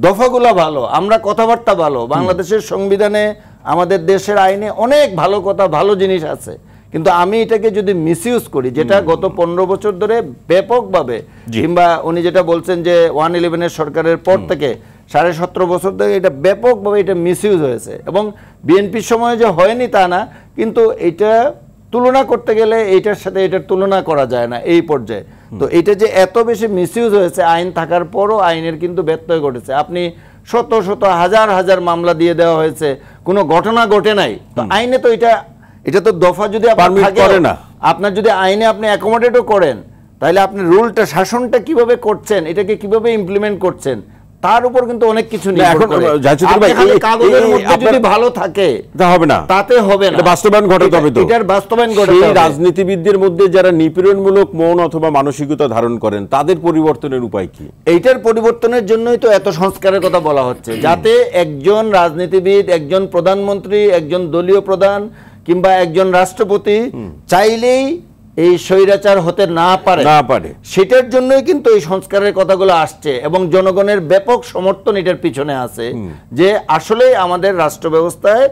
দফাগুলো ভালো, আমরা কথাবার্তা ভালো, বাংলাদেশের সংবিধানে আমাদের দেশের আইনে অনেক ভালো কথা ভালো জিনিস আছে, কিন্তু আমি এটাকে যদি মিসইউজ করি, যেটা গত 15 বছর ধরে ব্যাপকভাবে, কিংবা উনি যেটা বলছেন যে 111-এর সরকারের পর থেকে 17.5 বছর ধরে এটা ব্যাপকভাবে এটা মিসইউজ হয়েছে, এবং বিএনপির সময় যে হয়নি তা না, কিন্তু এটা তুলনা করতে গেলে এইটার সাথে এটার তুলনা করা যায় না এই পর্যায়ে। তো এটা যে এত বেশি মিসইউজ হয়েছে, আইন থাকার পরও আইনের কিন্তু ব্যত্যয় ঘটেছে। আপনি শত শত হাজার হাজার মামলা দিয়ে দেওয়া হয়েছে, কোনো ঘটনা ঘটে নাই। তো আইনে তো এটা তো দফা যদি আপনার যদি আইনে আপনি অ্যাকোমোডেটও করেন, তাহলে আপনি রুলটা শাসনটা কিভাবে করছেন, এটাকে কিভাবে ইমপ্লিমেন্ট করছেন, তার উপর কিন্তু অনেক কিছু নির্ভর করে। কাগজের মধ্যে যদি ভালো থাকে তাতে হবে না, বাস্তবায়ন ঘটাতে হবে। তো এটার বাস্তবায়ন ঘটাতে হবে। রাজনীতিবিদদের মধ্যে যারা নিপীড়নমূলক মন অথবা মানসিকতা ধারণ করেন, তাদের পরিবর্তনের উপায় কি? এইটার পরিবর্তনের জন্যই তো এত সংস্কারের কথা বলা হচ্ছে, যাতে একজন রাজনীতিবিদ, একজন প্রধানমন্ত্রী, একজন দলীয় প্রধান কিংবা একজন রাষ্ট্রপতি চাইলেই এই স্বৈরাচার হতে না পারে, সেটার জন্যই কিন্তু এই সংস্কারের কথাগুলো আসছে, এবং জনগণের ব্যাপক সমর্থন এটার পিছনে আছে, যে আসলে আমাদের রাষ্ট্র ব্যবস্থায়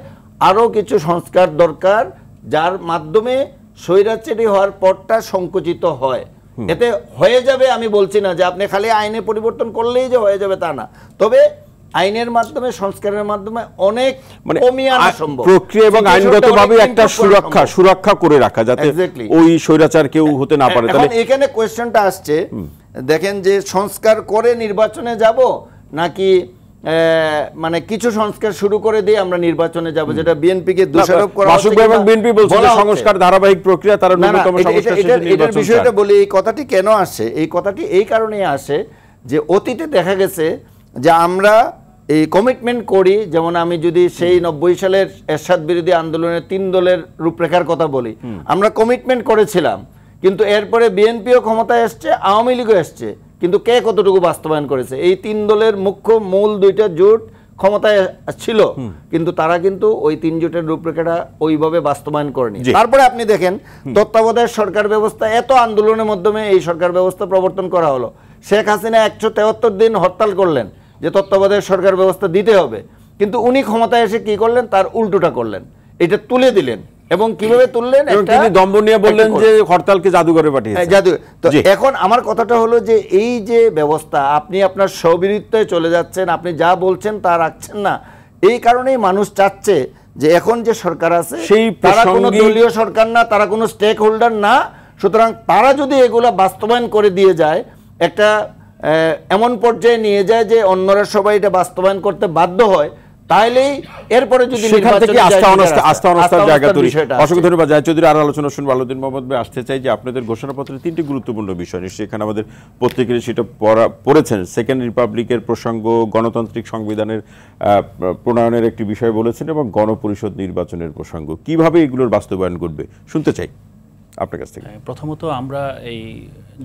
আরো কিছু সংস্কার দরকার, যার মাধ্যমে স্বৈরাচারী হওয়ার পরটা সংকুচিত হয়। এতে হয়ে যাবে আমি বলছি না যে আপনি খালি আইনে পরিবর্তন করলেই যে হয়ে যাবে তা না, তবে আইনের মাধ্যমে, সংস্কারের মাধ্যমে অনেক কমিয়ে আনা সম্ভব, প্রক্রিয়া এবং আইনগতভাবে একটা সুরক্ষা করে রাখা, যাতে ওই স্বৈরাচার কেউ হতে না পারে। তাহলে এখানে কোশ্চেনটা আসছে, দেখেন যে সংস্কার করে নির্বাচনে যাব নাকি মানে কিছু সংস্কার শুরু করে দিয়ে আমরা নির্বাচনে যাব, যেটা বিএনপিকে দোষারোপ করা হচ্ছে। বিএনপি বলছে যে সংস্কার ধারাবাহিক প্রক্রিয়া, তার ন্যূনতম সংস্কার শেষে নির্বাচন। এটার বিষয়টা বলি, এই কথাটি কেন আসে, এই কথাটি এই কারণেই আসে যে অতীতে দেখা গেছে যে আমরা এই কমিটমেন্ট করি, যেমন আমি যদি সেই 90 সালের এরশাদ বিরোধী আন্দোলনের 3 দলের রূপরেখার কথা বলি, আমরা কমিটমেন্ট করেছিলাম, কিন্তু এরপরে বিএনপিও ক্ষমতায় এসছে, আওয়ামী লীগও এসছে, কিন্তু কে কতটুকু বাস্তবায়ন করেছে? এই 3 দলের মূল 2টা জোট ক্ষমতায় ছিল, কিন্তু তারা কিন্তু ওই 3 জোটের রূপরেখাটা ওইভাবে বাস্তবায়ন করেনি। তারপরে আপনি দেখেন তত্ত্বাবধায়ক সরকার ব্যবস্থা, এত আন্দোলনের মাধ্যমে এই সরকার ব্যবস্থা প্রবর্তন করা হলো। শেখ হাসিনা 173 দিন হরতাল করলেন যে তত্ত্বাবধায়ক সরকার ব্যবস্থা দিতে হবে, কিন্তু উনি ক্ষমতায় এসে কি করলেন, তার উল্টোটা করলেন, এটা তুলে দিলেন। এবং কিভাবে তুললেন, তিনি দম্ভ নিয়ে বললেন যে হরতালকে জাদুঘরে পাঠিয়েছেন। তো এখন আমার কথাটা হলো যে এই যে ব্যবস্থা, আপনি আপনার স্ববিরুদ্ধতায় চলে যাচ্ছেন, আপনি যা বলছেন তা রাখছেন না, এই কারণেই মানুষ চাচ্ছে যে এখন যে সরকার আছে তারা কোনো দলীয় সরকার না, তারা কোনো স্টেক হোল্ডার না, সুতরাং তারা যদি এগুলা বাস্তবায়ন করে দিয়ে যায়, একটা এমন পর্যায়ে নিয়ে যায় যে অন্যরা সবাই এটা বাস্তবায়ন করতে বাধ্য হয়, তাহলেই এরপরে যদি অসংখ্য ধন্যবাদ জাহিদ চৌধুরী। আর আলোচনা শুনবো আলাউদ্দিন মোহাম্মদ ভাই। আসতে চাই যে আপনাদের ঘোষণাপত্রের 3টি গুরুত্বপূর্ণ বিষয়, নিশ্চয়ই এখানে আমাদের প্রত্যেকেরই সেটা পড়েছেন। সেকেন্ড রিপাবলিকের প্রসঙ্গ, গণতান্ত্রিক সংবিধানের প্রণয়নের একটি বিষয় বলেছেন, এবং গণপরিষদ নির্বাচনের প্রসঙ্গ, কিভাবে এগুলোর বাস্তবায়ন করবে শুনতে চাই আপনার কাছ থেকে। প্রথমত আমরা এই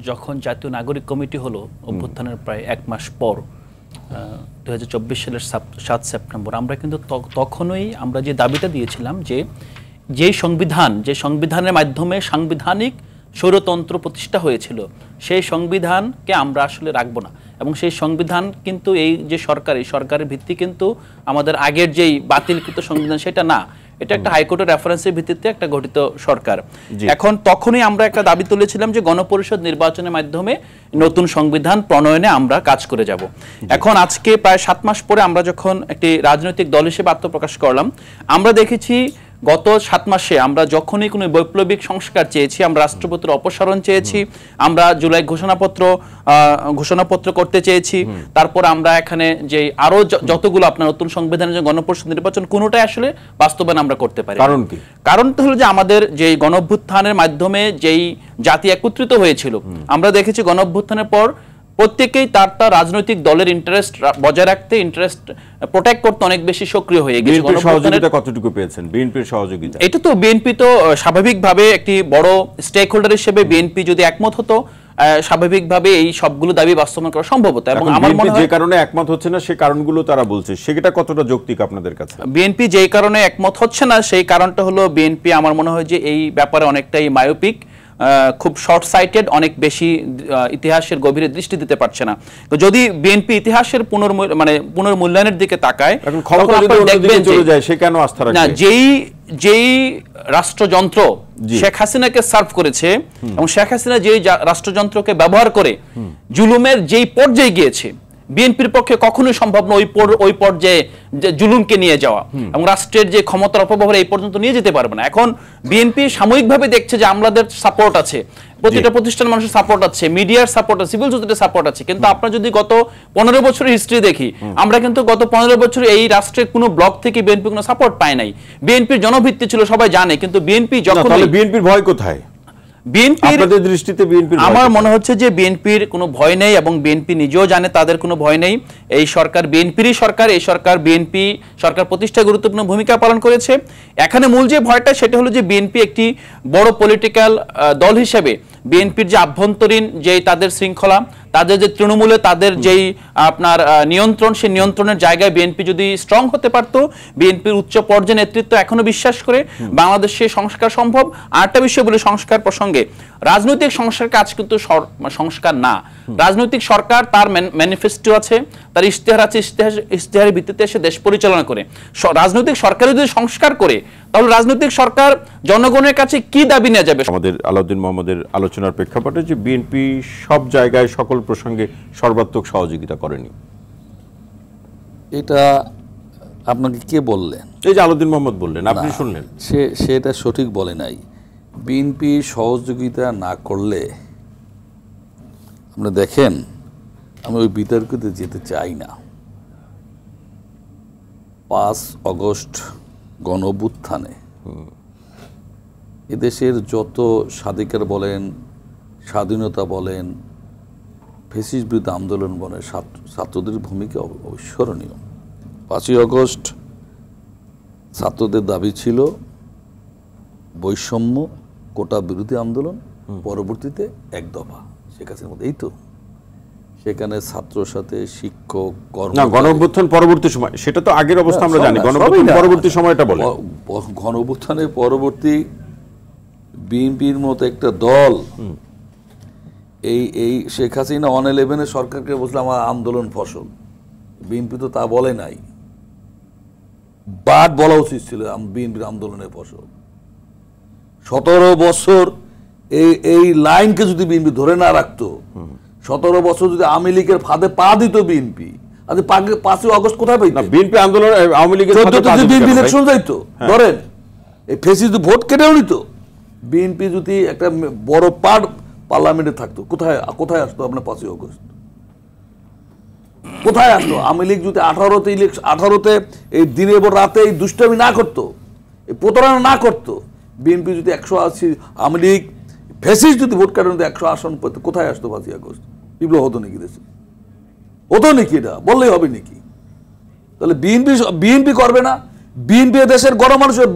যখন জাতীয় নাগরিক কমিটি হলো অভ্যুত্থানের প্রায় 1 মাস পর, 2024 সালের 7 সেপ্টেম্বর আমরা কিন্তু তখনই আমরা যে দাবিটা দিয়েছিলাম যে সংবিধানের মাধ্যমে সাংবিধানিক স্বৈরতন্ত্র প্রতিষ্ঠা হয়েছিল, সেই সংবিধানকে আমরা আসলে রাখবো না। এবং সেই সংবিধান কিন্তু এই যে সরকারের ভিত্তি কিন্তু আমাদের আগের যেই বাতিলকৃত সংবিধান সেটা না, এটা একটা হাইকোর্টের রেফারেন্সের ভিত্তিতে একটা গঠিত সরকার। এখন তখনই আমরা একটা দাবি তুলেছিলাম যে গণপরিষদ নির্বাচনের মাধ্যমে নতুন সংবিধান প্রণয়নে আমরা কাজ করে যাব। এখন আজকে প্রায় 7 মাস পরে আমরা যখন একটি রাজনৈতিক দল হিসেবে আত্মপ্রকাশ করলাম, আমরা দেখেছি গত 7 মাসে আমরা যখনই কোনো বৈপ্লবিক সংস্কার চেয়েছি, আমরা রাষ্ট্রপতির অপসারণ চেয়েছি, আমরা জুলাই ঘোষণাপত্র করতে চেয়েছি, তারপর আমরা এখানে যে আরো যতগুলো আপনার নতুন সংবিধানের যে গণপরিষদ নির্বাচন, কোনোটাই আসলে বাস্তবায়ন আমরা করতে পারি। কারণ কি? কারণটা হলো যে আমাদের যে গণঅভ্যুত্থানের মাধ্যমে যেই জাতি একত্রিত হয়েছিল, আমরা দেখেছি গণঅভ্যুত্থানের পর প্রত্যেকেই তার রাজনৈতিক দলের ইন্টারেস্ট বজায় রাখতে, ইন্টারেস্ট প্রোটেক্ট করতে অনেক বেশি সক্রিয় হয়ে গেছে। বিএনপির সহযোগিতা কতটুকু পেয়েছেন? বিএনপির সহযোগিতা, এটা তো বিএনপি তো স্বাভাবিকভাবে একটি বড় স্টেক হোল্ডার হিসেবে বিএনপি যদি একমত হতো, স্বাভাবিকভাবে এই সবগুলো দাবি বাস্তবায়ন করা সম্ভব হতো। এবং আমার মনে হয় যে কারণে একমত হচ্ছে না সে কারণগুলো তারা বলছে, সেটা কতটা যৌক্তিক আপনাদের কাছে? বিএনপি যেই কারণে একমত হচ্ছে না সেই কারণটা হলো বিএনপি আমার মনে হয় যে এই ব্যাপারে অনেকটাই মায়োপিক, খুব শর্ট সাইটেড, অনেক বেশি ইতিহাসের গভীরে দৃষ্টি দিতে পারছে না। তো যদি বিএনপি ইতিহাসের পুনর্মূল্যায়নের দিকে তাকায়, এখন ক্ষমতা যদি অন্যদিকে চলে যায় সে কেন আস্থা রাখবে? না, যেই রাষ্ট্রযন্ত্র শেখ হাসিনাকে সার্ভ করেছে এবং শেখ হাসিনা যেই রাষ্ট্রযন্ত্রকে ব্যবহার করে জুলুমের যেই পর্যায়ে গিয়েছে, বিএনপির পক্ষে কখনোই সম্ভব না ওই পর্যায়ে জুলুমকে নিয়ে যাওয়া এবং রাষ্ট্রের যে ক্ষমতার অপব্যবহার এই পর্যন্ত নিয়ে যেতে পারবে না। এখন বিএনপি সাময়িকভাবে দেখছে যে আমলাদের সাপোর্ট আছে, প্রতিটা প্রতিষ্ঠান মানুষের সাপোর্ট আছে, মিডিয়ার সাপোর্ট আছে, সিভিল সোসাইটির সাপোর্ট আছে, কিন্তু আপনারা যদি গত 15 বছরের হিস্ট্রি দেখি, আমরা কিন্তু গত 15 বছরে এই রাষ্ট্রের কোনো ব্লক থেকে বিএনপি কোনো সাপোর্ট পায় নাই। বিএনপির জনভিত্তি ছিল সবাই জানে, কিন্তু বিএনপি যখন বিএনপির ভয় কোথায়? আপনাদের দৃষ্টিতে বিএনপির আমার মনে হচ্ছে যে বিএনপির কোনো ভয় নেই এবং বিএনপি নিজেও জানে তাদের কোনো ভয় নেই। এই সরকার বিএনপিরই সরকার, এই সরকার বিএনপি সরকার প্রতিষ্ঠায় গুরুত্বপূর্ণ ভূমিকা পালন করেছে। এখানে মূল যে ভয়টা সেটা হলো যে বিএনপি একটি বড় পলিটিক্যাল দল হিসেবে বিএনপির যে আভ্যন্তরীণ যে তাদের শৃঙ্খলা, তাদের যে তৃণমূলে তাদের যেই আপনার নিয়ন্ত্রণ, সেই নিয়ন্ত্রণের জায়গায় বিএনপি যদি স্ট্রং হতে পারত, বিএনপির উচ্চ পর্যায়ে নেতৃত্ব এখনো বিশ্বাস করে বাংলাদেশে সংস্কার সম্ভব। আরেকটা বিষয় বলে সংস্কার প্রসঙ্গে, রাজনৈতিক সংস্কার কাজ কিন্তু সংস্কার না। রাজনৈতিক সরকার তার ম্যানিফেস্টো আছে, তার ইশতেহার আছে, ইশতেহারের ভিত্তিতে সে দেশ পরিচালনা করে। রাজনৈতিক সরকার যদি সংস্কার করে তাহলে রাজনৈতিক সরকার জনগণের কাছে কি দাবি নিয়ে যাবে? আমাদের আলাউদ্দিন মোহাম্মদের আলোচনার প্রেক্ষাপটে যে বিএনপি সব জায়গায় সকল প্রসঙ্গে সর্বাত্মক সহযোগিতা করেনি, এটা আপনাকে কে বললেন? এই যে আলাউদ্দিন মোহাম্মদ বললেন, আপনি শুনলেন। সেটা সঠিক বলে নাই। বিএনপি সহযোগিতা না করলে, আপনি দেখেন, আমি ওই বিতর্কতে যেতে চাই না। 5 অগস্ট গণঅভ্যুত্থানে এদেশের যত স্বাধিকার বলেন, স্বাধীনতা বলেন, ফ্যাসিস্ট বিরুদ্ধে আন্দোলন বলেন, ছাত্রদের ভূমিকা অবিস্মরণীয়। 5ই অগস্ট ছাত্রদের দাবি ছিল বৈষম্য, কোটা বিরোধী আন্দোলন, পরবর্তীতে 1 দফা শেখ হাসিনার মধ্যে। এই তো সেখানে ছাত্রর সাথে শিক্ষক, গণঅভ্যুত্থান পরবর্তী সময়, সেটা তো আগের অবস্থা আমরা জানি, গণঅভ্যুত্থান পরবর্তী সময়টা বলে। গণঅভ্যুত্থানের পরবর্তী বিএনপির মতো একটা দল এই শেখ হাসিনা 111 সরকারকে বলছিল আমার আন্দোলন ফসল। বিএনপি তো তা বলে নাই, বাদ বলা উচিত ছিল বিএনপির আন্দোলনের ফসল। 17 বছর এই লাইনকে যদি বিএনপি ধরে না রাখতো, 17 বছর যদি আওয়ামী লীগের ফাঁদে পা দিত বিএনপি, আজ 5ই অগস্ট কোথায় পাইতো? বিএনপি আন্দোলন আওয়ামী লীগের বিএনপি ইলেকশন যাইতো, ধরেন এই ফেসিস্ট ভোট কেটেও নিত। বিএনপি যদি একটা বড় পার্ট পার্লামেন্টে থাকতো, কোথায় আসতো আপনার 5ই অগস্ট? কোথায় আসতো? আওয়ামী লীগ যদি 18তে এই দিনে এবং রাতে এই দুষ্টামি না করতো, এই প্রতারণা না করতো, বিএনপি যদি 180, আওয়ামী লীগ ফেসিস্ট যদি ভোট কাটে 100 আসন পেত, কোথায় আসতো 5ই আগস্ট? বিপ্লব হতো নাকি দেশে? হতো নাকি? এটা বললেই হবে নাকি? তাহলে বিএনপি করবে না? বিএনপি দেশের গণমানুষের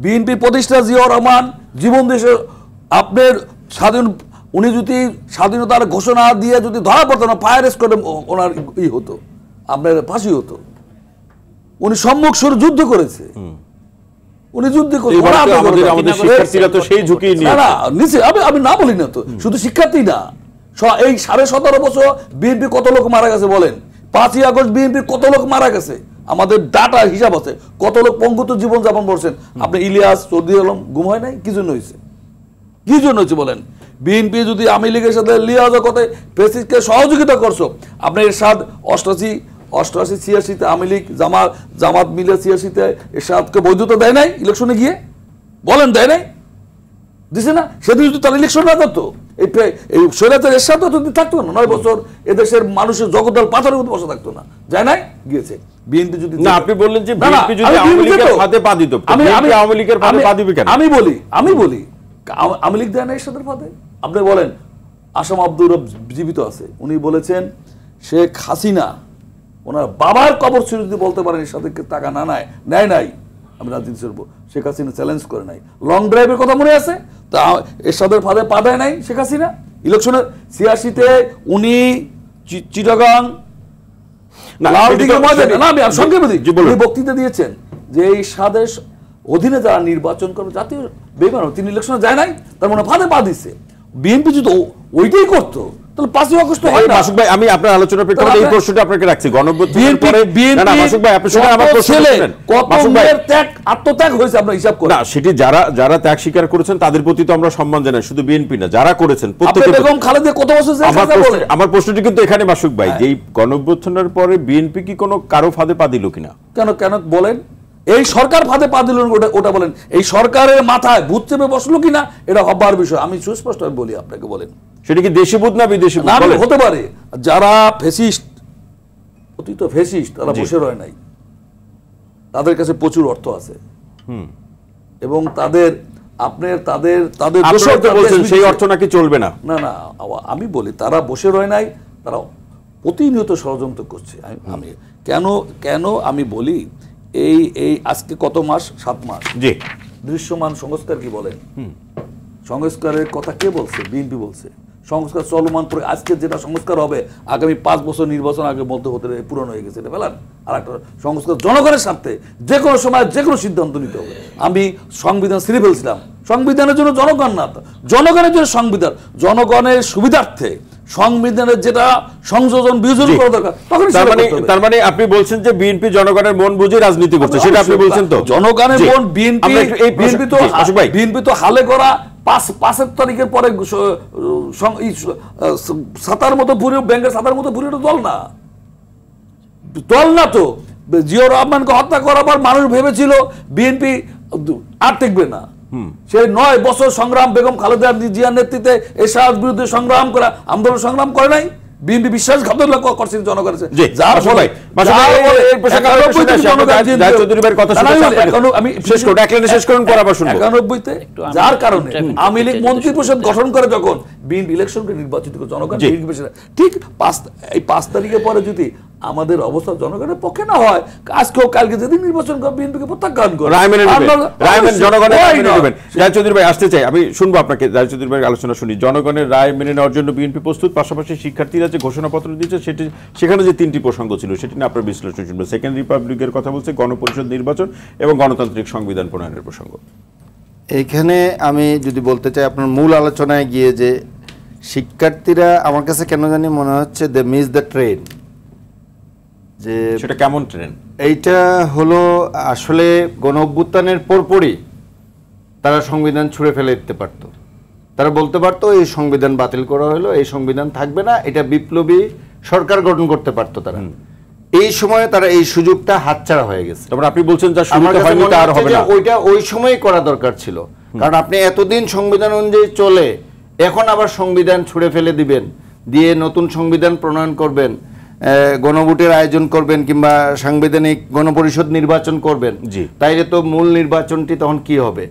বিএনপি প্রতিষ্ঠা জিয়াউর রহমান জীবন দেশে আপনার উনি যদি স্বাধীনতার ঘোষণা দিয়ে যদি ধরা পড়তো না, ফায়ার করে ওনার হতো। আপনার ফাঁসি হতো। উনি সম্মুখ সুর যুদ্ধ করেছে, উনি যুদ্ধ করেছে। আমাদের শিক্ষার্থীরা তো সেই ঝুঁকি নিয়ে না নিচে আমি না বলি না তো, শুধু শিক্ষার্থী না, এই 17.5 বছর বিএনপি কত লোক মারা গেছে বলেন। 5ই আগস্ট বিএনপি কত লোক মারা গেছে, আমাদের ডাটা হিসাব আছে, কত লোক পঙ্গুত্ব জীবন যাপন করছেন। আপনি ইলিয়াস, চৌধুরী আলম গুম হয় নাই, কি জন্য হয়েছে, কি জন্য হয়েছে বলেন? বিএনপি যদি আওয়ামী লীগের সাথে লিয়াজা কথায় ফেসিস্টকে সহযোগিতা করছো, আপনি এরশাদ 88-86-তে আওয়ামী লীগ জামাত মিলে 86-তে এরশাদকে বৈধতা দেয় নাই ইলেকশনে গিয়ে, বলেন দেয় নাই, দিছে না? সেদিন যদি তারা ইলেকশন না করতো, এই স্বৈরাচার এরশাদ যদি থাকতো না, 9 বছর এদেশের মানুষের জগদ্দল পাথরের মধ্যে বসে থাকতো না, যায় নাই, গিয়েছে। বিএনপি যদি না, আপনি বললেন যে বিএনপি যদি আওয়ামী লীগের ফাঁদে পা দিত, আওয়ামী লীগের ফাঁদে পা দিবে কেন? আমি বলি আওয়ামী লীগ দেয় না এরশাদের ফাঁদে। আপনি বলেন, আসাম আব্দুর রব জীবিত আছে, উনি বলেছেন শেখ হাসিনা ওনার বাবার কবর ছিল যদি বলতে পারেন এরশাদকে টাকা না নেয় নাই, আমি রাজনীতি করব। শেখ হাসিনা চ্যালেঞ্জ করে নাই। লং ড্রাইভের কথা মনে আছে? তা এরশাদের ফাঁদে পা দেয় নাই শেখ হাসিনা। ইলেকশনে 86-তে উনি চিটাগাং বক্তৃতা দিয়েছেন যে এই এরশাদের অধীনে যারা নির্বাচন করবে জাতীয় বেমান, তিনি ইলেকশনে যায় নাই, তার মানে ফাঁদে পা দিচ্ছে। বিএনপি যদি ওইটাই করতো তাহলে 5ই আগস্ট হয় না। মাসুক ভাই, আমি আপনার আলোচনার প্রেক্ষাপটে এই প্রশ্নটা আপনাকে রাখছি। গণঅভ্যুত্থানের পরে মাসুক ভাই আপনি শুনে আমার প্রশ্ন শুনেন, মাসুক ভাই আত্মত্যাগ হয়েছে আমরা হিসাব করি না, সেটি যারা ত্যাগ স্বীকার করেছেন তাদের প্রতি তো আমরা সম্মান জানাই, শুধু বিএনপি না, যারা করেছেন প্রত্যেকে। বেগম খালেদা কত বছর আমার প্রশ্নটি কিন্তু এখানে মাসুক ভাই, যে এই গণঅভ্যুত্থানের পরে বিএনপি কি কোনো কারো ফাঁদে পা দিল কিনা? কেন বলেন? এই সরকার ফাঁদে পা দিল ওটা বলেন। এই সরকারের মাথায় ভূত চেপে বসলো কিনা এটা হবার বিষয়। আমি সুস্পষ্ট বলি আপনাকে, বলেন সেটা কি দেশি ভূত না বিদেশি ভূত? হতে পারে। যারা ফ্যাসিস্ট, অতীত ফ্যাসিস্ট, তারা বসে রয় নাই, তাদের কাছে প্রচুর অর্থ আছে এবং তাদের বলছেন সেই অর্থ নাকি চলবে না। না, আমি বলি তারা বসে রয় নাই, তারা প্রতিনিয়ত ষড়যন্ত্র করছে। আমি কেন আমি বলি, এই আজকে কত মাস? 7 মাস। জি, দৃশ্যমান সংস্কার কি বলেন? সংস্কারের কথা কে বলছে? বিএনপি বলছে। সংস্কার চলমান, আজকে যেটা সংস্কার হবে আগামী 5 বছর নির্বাচন আগে মধ্যে হতে পুরনো হয়ে গেছে, এটা ফেলান। আর একটা সংস্কার জনগণের স্বার্থে যে কোনো সময় যে কোনো সিদ্ধান্ত নিতে হবে। আমি সংবিধান ছিঁড়ে ফেলছিলাম, সংবিধানের জন্য জনগণ না, জনগণের জন্য সংবিধান, জনগণের সুবিধার্থে সংবিধানের যেটা সংযোজন বিয়োজন করা দরকার। তার মানে আপনি বলছেন যে বিএনপি জনগণের মন বুঝে রাজনীতি করছে, সেটা আপনি বলছেন তো? জনগণের মন বিএনপি তো হালে করা 5 তারিখের পরে ছাতার মতো ভুরে, ব্যাংকের ছাতার মতো ভুরে দল না তো। জিয়াউর রহমানকে হত্যা করার পর মানুষ ভেবেছিল বিএনপি আর টিকবে না। সেই 9 বছর সংগ্রাম, বেগম খালেদা জিয়ার নেতৃত্বে এরশাদ বিরুদ্ধে সংগ্রাম করা, আন্দোলন সংগ্রাম করে নাই। বিএনপি বিশ্বাসঘাতক করছে জনগণের। যার কারণে আওয়ামী লীগ মন্ত্রিপরিষদ গঠন করে যখন বিএনপি ইলেকশনকে নির্বাচিত করে জনগণ, ঠিক 5 তারিখের পরে যদি আমাদের অবস্থা জনগণের পক্ষে না হয়, আজকেও কালকে যেদিন নির্বাচন করে বিএনপিকে প্রত্যাখ্যান করে চৌধুরী ভাই আসতে চাই, আমি শুনবো আপনাকে। রায় চৌধুরী ভাইয়ের আলোচনা শুনি। জনগণের রায় মেনে নেওয়ার জন্য বিএনপি প্রস্তুত, পাশাপাশি শিক্ষার্থীরা যে ঘোষণাপত্র দিয়েছে সেখানে যে 3টি প্রসঙ্গ ছিল সেটি নিয়ে আপনার বিশ্লেষণ শুনবো। সেকেন্ড রিপাবলিকের কথা বলছে, গণপরিষদ নির্বাচন এবং গণতান্ত্রিক সংবিধান প্রণয়নের প্রসঙ্গ। এইখানে আমি যদি বলতে চাই আপনার মূল আলোচনায় গিয়ে, যে শিক্ষার্থীরা আমার কাছে কেন জানি মনে হচ্ছে দে মিস দ্য ট্রেন। যে সেটা কেমন ট্রেন? এইটা হলো আসলে গণ অভ্যুত্থানের পরপরই তারা সংবিধান ছুঁড়ে ফেলে দিতে পারতো। তারা বলতে পারতো এই সংবিধান বাতিল করা হলো, এই সংবিধান থাকবে না, এটা বিপ্লবী সরকার গঠন করতে পারতো তারা। এই সময়ে তারা এই সুযোগটা হাতছাড়া হয়ে গেছে। তারপর আপনি বলছেন যা শুরুতে হয়নি তা আর হবে না, ওইটা ওই সময়ই করা দরকার ছিল। কারণ আপনি এতদিন সংবিধান অনুযায়ী চলে, এখন আবার সংবিধান ছুঁড়ে ফেলে দিবেন, দিয়ে নতুন সংবিধান প্রণয়ন করবেন, গণভোটের আয়োজন করবেন, কিংবা সাংবিধানিক গণপরিষদ নির্বাচন করবেন, তাইলে তো মূল নির্বাচনটি তখন কি হবে?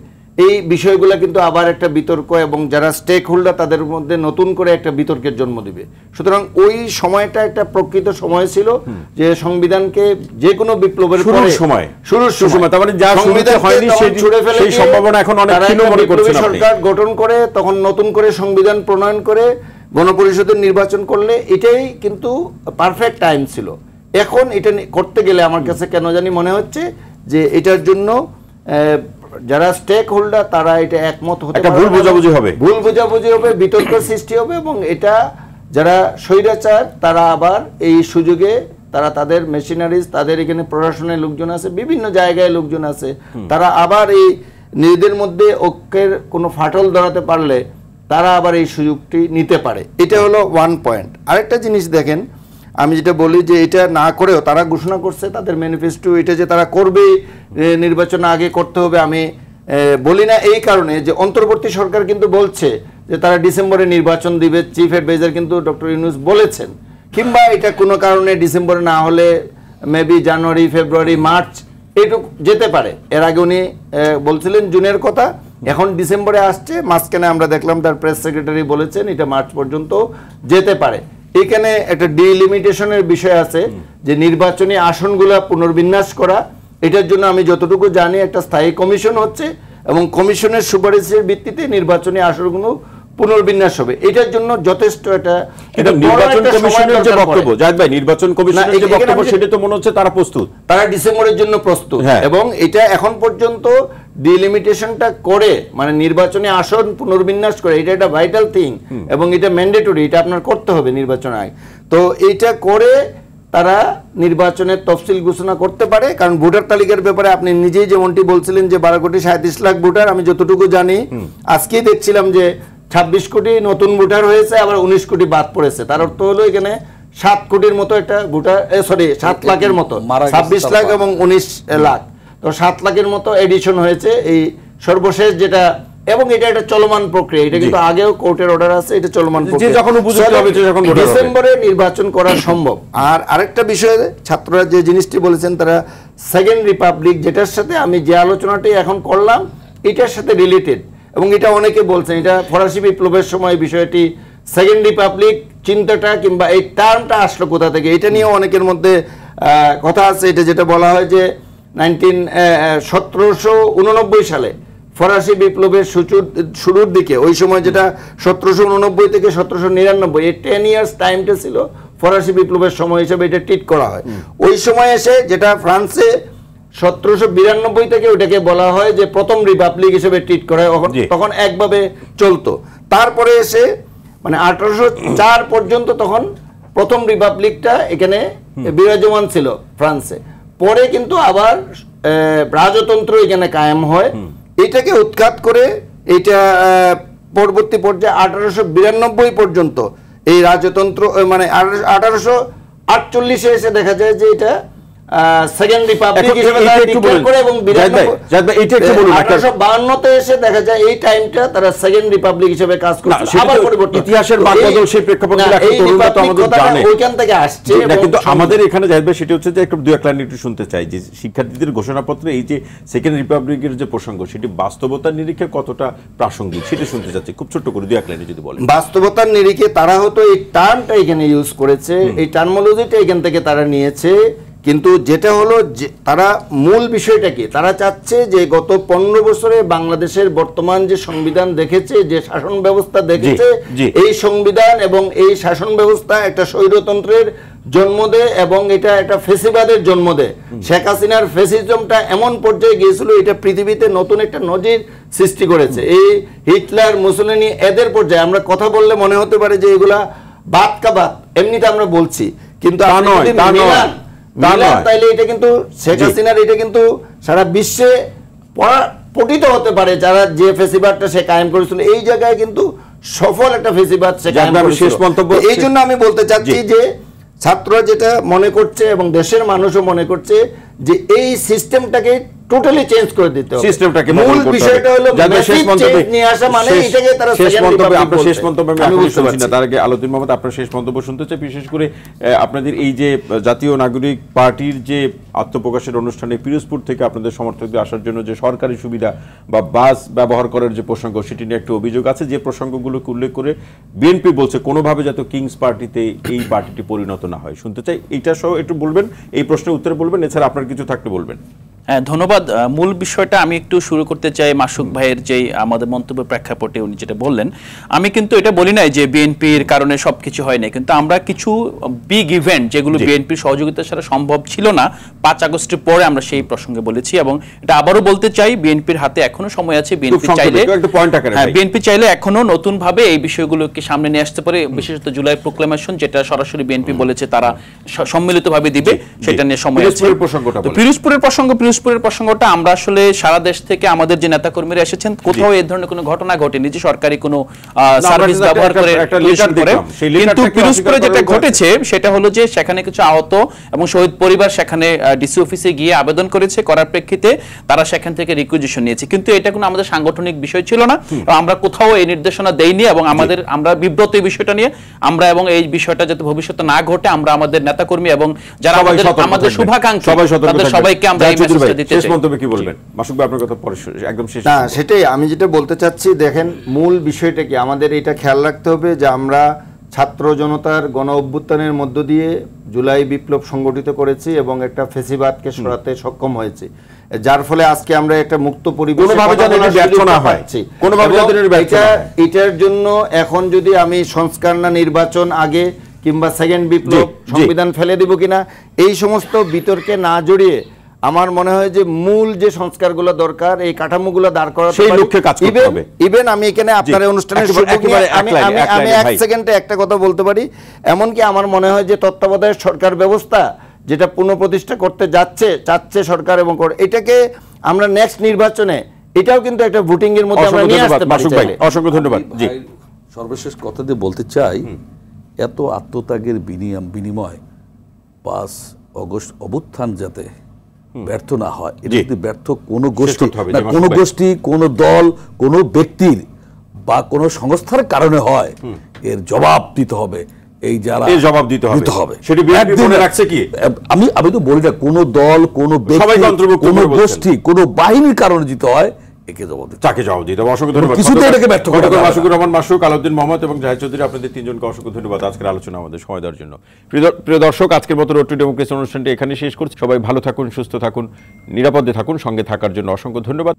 এই বিষয়গুলো কিন্তু আবার একটা বিতর্ক এবং যারা স্টেক হোল্ডার তাদের মধ্যে নতুন করে একটা বিতর্কের জন্ম দিবে। সুতরাং ওই সময়টা একটা প্রকৃত সময় ছিল যে সংবিধানকে যে কোনো বিপ্লবের শুরুর সময় তার মানে যা সংবিধান হয়নি সেই সম্ভাবনা এখন অনেক ক্ষীণ মনে করছেন আপনি। সরকার গঠন করে তখন নতুন করে সংবিধান প্রণয়ন করে গণপরিষদের নির্বাচন করলে এটাই কিন্তু পারফেক্ট টাইম ছিল। এখন এটা করতে গেলে আমার কাছে কেন জানি মনে হচ্ছে যে এটার জন্য যারা স্টেক হোল্ডার তারা এটা একমত হতে পারে, ভুল বোঝাবুঝি হবে, বিতর্ক সৃষ্টি হবে, এবং এটা যারা স্বৈরাচার তারা আবার এই সুযোগে তারা তাদের মেশিনারিজ, তাদের এখানে প্রশাসনের লোকজন আছে, বিভিন্ন জায়গায় লোকজন আছে, তারা আবার এই নিজেদের মধ্যে ঐক্যের কোনো ফাটল ধরাতে পারলে তারা আবার এই সুযোগটি নিতে পারে। এটা হলো ওয়ান পয়েন্ট। আরেকটা জিনিস দেখেন, আমি যেটা বলি যে এটা না করেও তারা ঘোষণা করছে তাদের ম্যানিফেস্টো, এটা যে তারা করবে নির্বাচন আগে করতে হবে, আমি বলি না এই কারণে যে অন্তর্বর্তী সরকার কিন্তু বলছে যে তারা ডিসেম্বরে নির্বাচন দিবে, চিফ অ্যাডভাইজার কিন্তু ডক্টর ইউনূস বলেছেন, কিংবা এটা কোনো কারণে ডিসেম্বরে না হলে মেবি জানুয়ারি, ফেব্রুয়ারি, মার্চ এটুকু যেতে পারে। এর আগে উনি বলছিলেন জুনের কথা, এখন ডিসেম্বরে আসছে, মাঝখানে আমরা দেখলাম তার প্রেস সেক্রেটারি বলেছেন এটা মার্চ পর্যন্ত যেতে পারে। এখানে একটা ডিলিমিটেশনের বিষয় আছে যে নির্বাচনী আসনগুলো পুনর্বিন্যাস করা, এটার জন্য আমি যতটুকু জানি একটা স্থায়ী কমিশন হচ্ছে এবং কমিশনের সুপারিশের ভিত্তিতে নির্বাচনী আসনগুলো পুনর্বিন্যাস হবে। এটার জন্য যথেষ্ট একটা নির্বাচন কমিশনের যে বক্তব্য, জাহিদ ভাই, নির্বাচন কমিশনের যে বক্তব্য সেটা তো মনে হচ্ছে তারা প্রস্তুত, তারা ডিসেম্বরের জন্য প্রস্তুত, এবং এটা এখন পর্যন্ত ডিলিমিটেশনটা করে মানে নির্বাচনী আসন পুনর্বিন্যাস করে, এটা একটা ভাইটাল থিং এবং এটা ম্যান্ডেটরি, এটা আপনার করতে হবে নির্বাচন আগে। তো এইটা করে তারা নির্বাচনের তফসিল ঘোষণা করতে পারে, কারণ ভোটার তালিকার ব্যাপারে আপনি নিজেই যেমনটি বলছিলেন যে 12,37,00,000 ভোটার, আমি যতটুকু জানি আজকেই দেখছিলাম যে 26 কোটি নতুন ভোটার হয়েছে, আবার 19 কোটি বাদ পড়েছে। তার অর্থ হলো এখানে 7 কোটির মতো একটা ভোটার, 7 লাখের মতো, 26 লাখ এবং 19 লাখ, তো 7 লাখের মতো এডিশন হয়েছে এই সর্বশেষ যেটা, এবং এটা একটা চলমান প্রক্রিয়া, এটা কিন্তু আগেও কোর্টের অর্ডার আছে, এটা চলমান প্রক্রিয়া, যখন উপযুক্ত হবে যখন ডিসেম্বরে নির্বাচন করা সম্ভব। আর আরেকটা বিষয়ে ছাত্ররা যে জিনিসটি বলেছেন, তারা সেকেন্ড রিপাবলিক, যেটার সাথে আমি যে আলোচনাটি এখন করলাম এটার সাথে রিলেটেড, এবং এটা অনেকে বলছেন এটা ফরাসি বিপ্লবের সময় বিষয়টি সেকেন্ড রিপাবলিক চিন্তাটা কিংবা এই টার্মটা আসলো কোথা থেকে, এটা নিয়েও অনেকের মধ্যে কথা আছে। এটা যেটা বলা হয় যে 1789 সালে ফরাসি বিপ্লবের শুরুর দিকে, ওই সময় যেটা 1789 থেকে 1799, এই 10 ইয়ার্স টাইমটা ছিল ফরাসি বিপ্লবের সময় হিসেবে এটা ট্রিট করা হয়। ওই সময় এসে যেটা ফ্রান্সে 1792 থেকে ওটাকে বলা হয় যে প্রথম রিপাবলিক হিসেবে ট্রিট করা হয়, তখন একভাবে চলতো। তারপরে এসে মানে 1804 পর্যন্ত তখন প্রথম রিপাবলিকটা এখানে বিরাজমান ছিল ফ্রান্সে, পরে কিন্তু আবার রাজতন্ত্র এখানে কায়েম হয়। এটাকে উৎখাত করে এটা পরবর্তী পর্যায়ে 1892 পর্যন্ত এই রাজতন্ত্র মানে 1848 এসে দেখা যায় যে এটা সেকেন্ড রিপাবলিক হিসেবে ডিক্লেয়ার করে, এবং 1852 এসে দেখা যায় এই টাইমটা তারা সেকেন্ড রিপাবলিক হিসেবে কাজ করছে। আবার পরিবর্তন, ইতিহাসের বাঁকবদল সেই প্রেক্ষাপটে আমাদের জানে, ওইখান থেকে আসছে। কিন্তু আমাদের এখানে জাহিদ ভাই সেটা হচ্ছে যে একটু 2-1 লাইন একটু শুনতে চাই যে শিক্ষার্থীদের ঘোষণাপত্রে এই যে সেকেন্ড রিপাবলিকের যে প্রসঙ্গ সেটি বাস্তবতার নিরিখে কতটা প্রাসঙ্গিক সেটা শুনতে চাচ্ছি, খুব ছোট্ট করে 2-1 লাইনে যদি বলেন। বাস্তবতার নিরিখে তারা হয়তো এই টার্মটা এখানে ইউজ করেছে, এই টার্মোলজিটা এখান থেকে তারা নিয়েছে, কিন্তু যেটা হলো যে তারা মূল বিষয়টা কি, তারা চাচ্ছে যে গত 15 বছরে বাংলাদেশের বর্তমান যে সংবিধান দেখেছে, যে শাসন ব্যবস্থা দেখেছে, এই সংবিধান এবং এই শাসন ব্যবস্থা একটা স্বৈরতন্ত্রের জন্ম দেয় এবং এটা একটা ফেসিবাদের জন্ম দেয়। শেখ হাসিনার ফেসিজমটা এমন পর্যায়ে গিয়েছিল, এটা পৃথিবীতে নতুন একটা নজির সৃষ্টি করেছে। এই হিটলার, মুসোলিনি এদের পর্যায়ে আমরা কথা বললে মনে হতে পারে যে এগুলা বাদ কা বাদ, এমনিতে আমরা বলছি, কিন্তু তাইলে এটা কিন্তু শেখ হাসিনার এটা কিন্তু সারা বিশ্বে পঠিত হতে পারে, যারা যে ফেসিবাদটা সে কায়েম করেছিল এই জায়গায় কিন্তু সফল একটা ফেসিবাদ সে কায়েম করেছিল। এই জন্য আমি বলতে চাচ্ছি যে ছাত্ররা যেটা মনে করছে এবং দেশের মানুষও মনে করছে যে এই সিস্টেমটাকে টোটালি চেঞ্জ করে দিতে হবে, সিস্টেমটাকে মূল বিষয়টা হলো শেষ মন্তব্য নিয়ে আসা, মানে এটাকে তারা শেষ মন্তব্য, আপনার শেষ মন্তব্য আমি বুঝতে পারছি না। তার আগে আলোচনা মোহাম্মদ আপনার শেষ মন্তব্য শুনতে চাই, বিশেষ করে আপনাদের এই যে জাতীয় নাগরিক পার্টির যে আত্মপ্রকাশের অনুষ্ঠানে পিরোজপুর থেকে আপনাদের সমর্থকদের আসার জন্য যে সরকারি সুবিধা বা বাস ব্যবহার করার যে প্রসঙ্গ সেটি নিয়ে একটা অভিযোগ আছে, যে প্রসঙ্গগুলোকে উল্লেখ করে বিএনপি বলছে কোনোভাবে যাতে কিংস পার্টিতে এই পার্টিটি পরিণত না হয়। শুনতে চাই এইটা সহ একটু বলবেন, এই প্রশ্নের উত্তরে বলবেন, এছাড়া আপনার কিছু থাকলে বলবেন। হ্যাঁ, ধন্যবাদ। মূল বিষয়টা আমি একটু শুরু করতে চাই মাসুক ভাইয়ের যেই আমাদের মন্তব্যের প্রেক্ষাপটে উনি যেটা বললেন। আমি কিন্তু এটা বলি নাই যে বিএনপির কারণে সবকিছু হয় না, কিন্তু আমরা কিছু বিগ ইভেন্ট যেগুলো বিএনপির সহযোগিতা ছাড়া সম্ভব ছিল না 5 আগস্টের পরে আমরা সেই প্রসঙ্গে বলেছি, এবং এটা আবারও বলতে চাই বিএনপির হাতে এখনো সময় আছে। বিএনপি চাইলে এখনো নতুন ভাবে এই বিষয়গুলোকে সামনে নিয়ে আসতে পারে, বিশেষত জুলাই প্রোক্লেমেশন যেটা সরাসরি বিএনপি বলেছে তারা সম্মিলিতভাবে দিবে, সেটা নিয়ে সময় আছে। পিরোজপুরের প্রসঙ্গটা আমরা আসলে সারা দেশ থেকে আমাদের যে নেতাকর্মীরা এসেছেন কোথাও এই ধরনের কোনো ঘটনা ঘটেনি যে সরকারি কোনো সার্ভিস ব্যবহার করে, কিন্তু পিরোজপুরে যেটা ঘটেছে সেটা হলো যে সেখানে কিছু আহত এবং শহীদ পরিবার সেখানে ডিসি অফিসে গিয়ে আবেদন করেছে, করার প্রেক্ষিতে তারা সেখান থেকে রিকুইজিশন নিয়েছে, কিন্তু এটা কোনো আমাদের সাংগঠনিক বিষয় ছিল না, আমরা কোথাও এই নির্দেশনা দেইনি, এবং আমরা বিব্রত এই বিষয়টা নিয়ে আমরা, এবং এই বিষয়টা যাতে ভবিষ্যতে না ঘটে আমরা আমাদের নেতাকর্মী এবং যারা আমাদের শুভাকাঙ্ক্ষী তাদের সবাইকে আমরা এই মেসেজটা দিতে চাই। শেষ মন্তব্য কি বলবেন মাসুক ভাই, আপনার কথা পরে একদম শেষ। না, সেটাই আমি যেটা বলতে চাচ্ছি, দেখেন মূল বিষয়টা কি, আমাদের এটা খেয়াল রাখতে হবে যে আমরা ছাত্র জনতার গণ অভ্যুত্থানের মধ্য দিয়ে জুলাই বিপ্লব সংগঠিত করেছি এবং একটা ফেসিবাদকে সরাতে সক্ষম হয়েছি, যার ফলে আজকে আমরা একটা মুক্ত পরিবেশ। এটার জন্য এখন যদি আমি সংস্কার না নির্বাচন আগে কিংবা সেকেন্ড বিপ্লব সংবিধান ফেলে দিব কিনা এই সমস্ত বিতর্কে না জড়িয়ে আমার মনে হয় যে মূল যে সংস্কারগুলো দরকার এই কাঠামোগুলো দাঁড় করাতে সেই লক্ষ্যে কাজ করতে হবে। ইভেন আমি এখানে আপনার অনুষ্ঠানে আমি এক সেকেন্ডে একটা কথা বলতে পারি, এমনকি আমার মনে হয় যে তত্ত্বাবধায়ক সরকার ব্যবস্থা যেটা পুনঃপ্রতিষ্ঠা করতে চাচ্ছে সরকার, এবং এটাকে আমরা নেক্সট নির্বাচনে এটাও কিন্তু একটা ভোটিং এর মধ্যে আমরা নিয়ে আসতে পারি। অসংখ্য ধন্যবাদ। জি, সর্বশেষ কথা দিয়ে বলতে চাই, এত আত্মত্যাগের বিনিময় 5 আগস্ট অভ্যুত্থান যাতে ব্যর্থ না হয়, এটা যদি ব্যর্থ কোনো গোষ্ঠী কোনো দল কোনো ব্যক্তির বা কোনো সংস্থার কারণে হয়, এর জবাব দিতে হবে। এই যারা জবাব দিতে হবে সেটি বিএনপি মনে রাখছে কি? আমি তো বলি না কোনো দল কোনো ব্যক্তি কোনো গোষ্ঠী কোনো বাহিনীর কারণে জিতে হয়, একে জবাব দিতে হবে। অসংখ্য ধন্যবাদ। কিছুতে এটাকে ব্যর্থ করা যাবে না। মাসুকুর রহমান মাসুক, আলাউদ্দিন মোহাম্মদ এবং জাহিদ চৌধুরী, আপনাদের তিনজনকে অসংখ্য ধন্যবাদ আজকের আলোচনা আমাদের সময় দেওয়ার জন্য। প্রিয় দর্শক, আজকের মতো রোড টু ডেমোক্রেসি অনুষ্ঠানটি এখানে শেষ করছি। সবাই ভালো থাকুন, সুস্থ থাকুন, নিরাপদে থাকুন। সঙ্গে থাকার জন্য অসংখ্য ধন্যবাদ।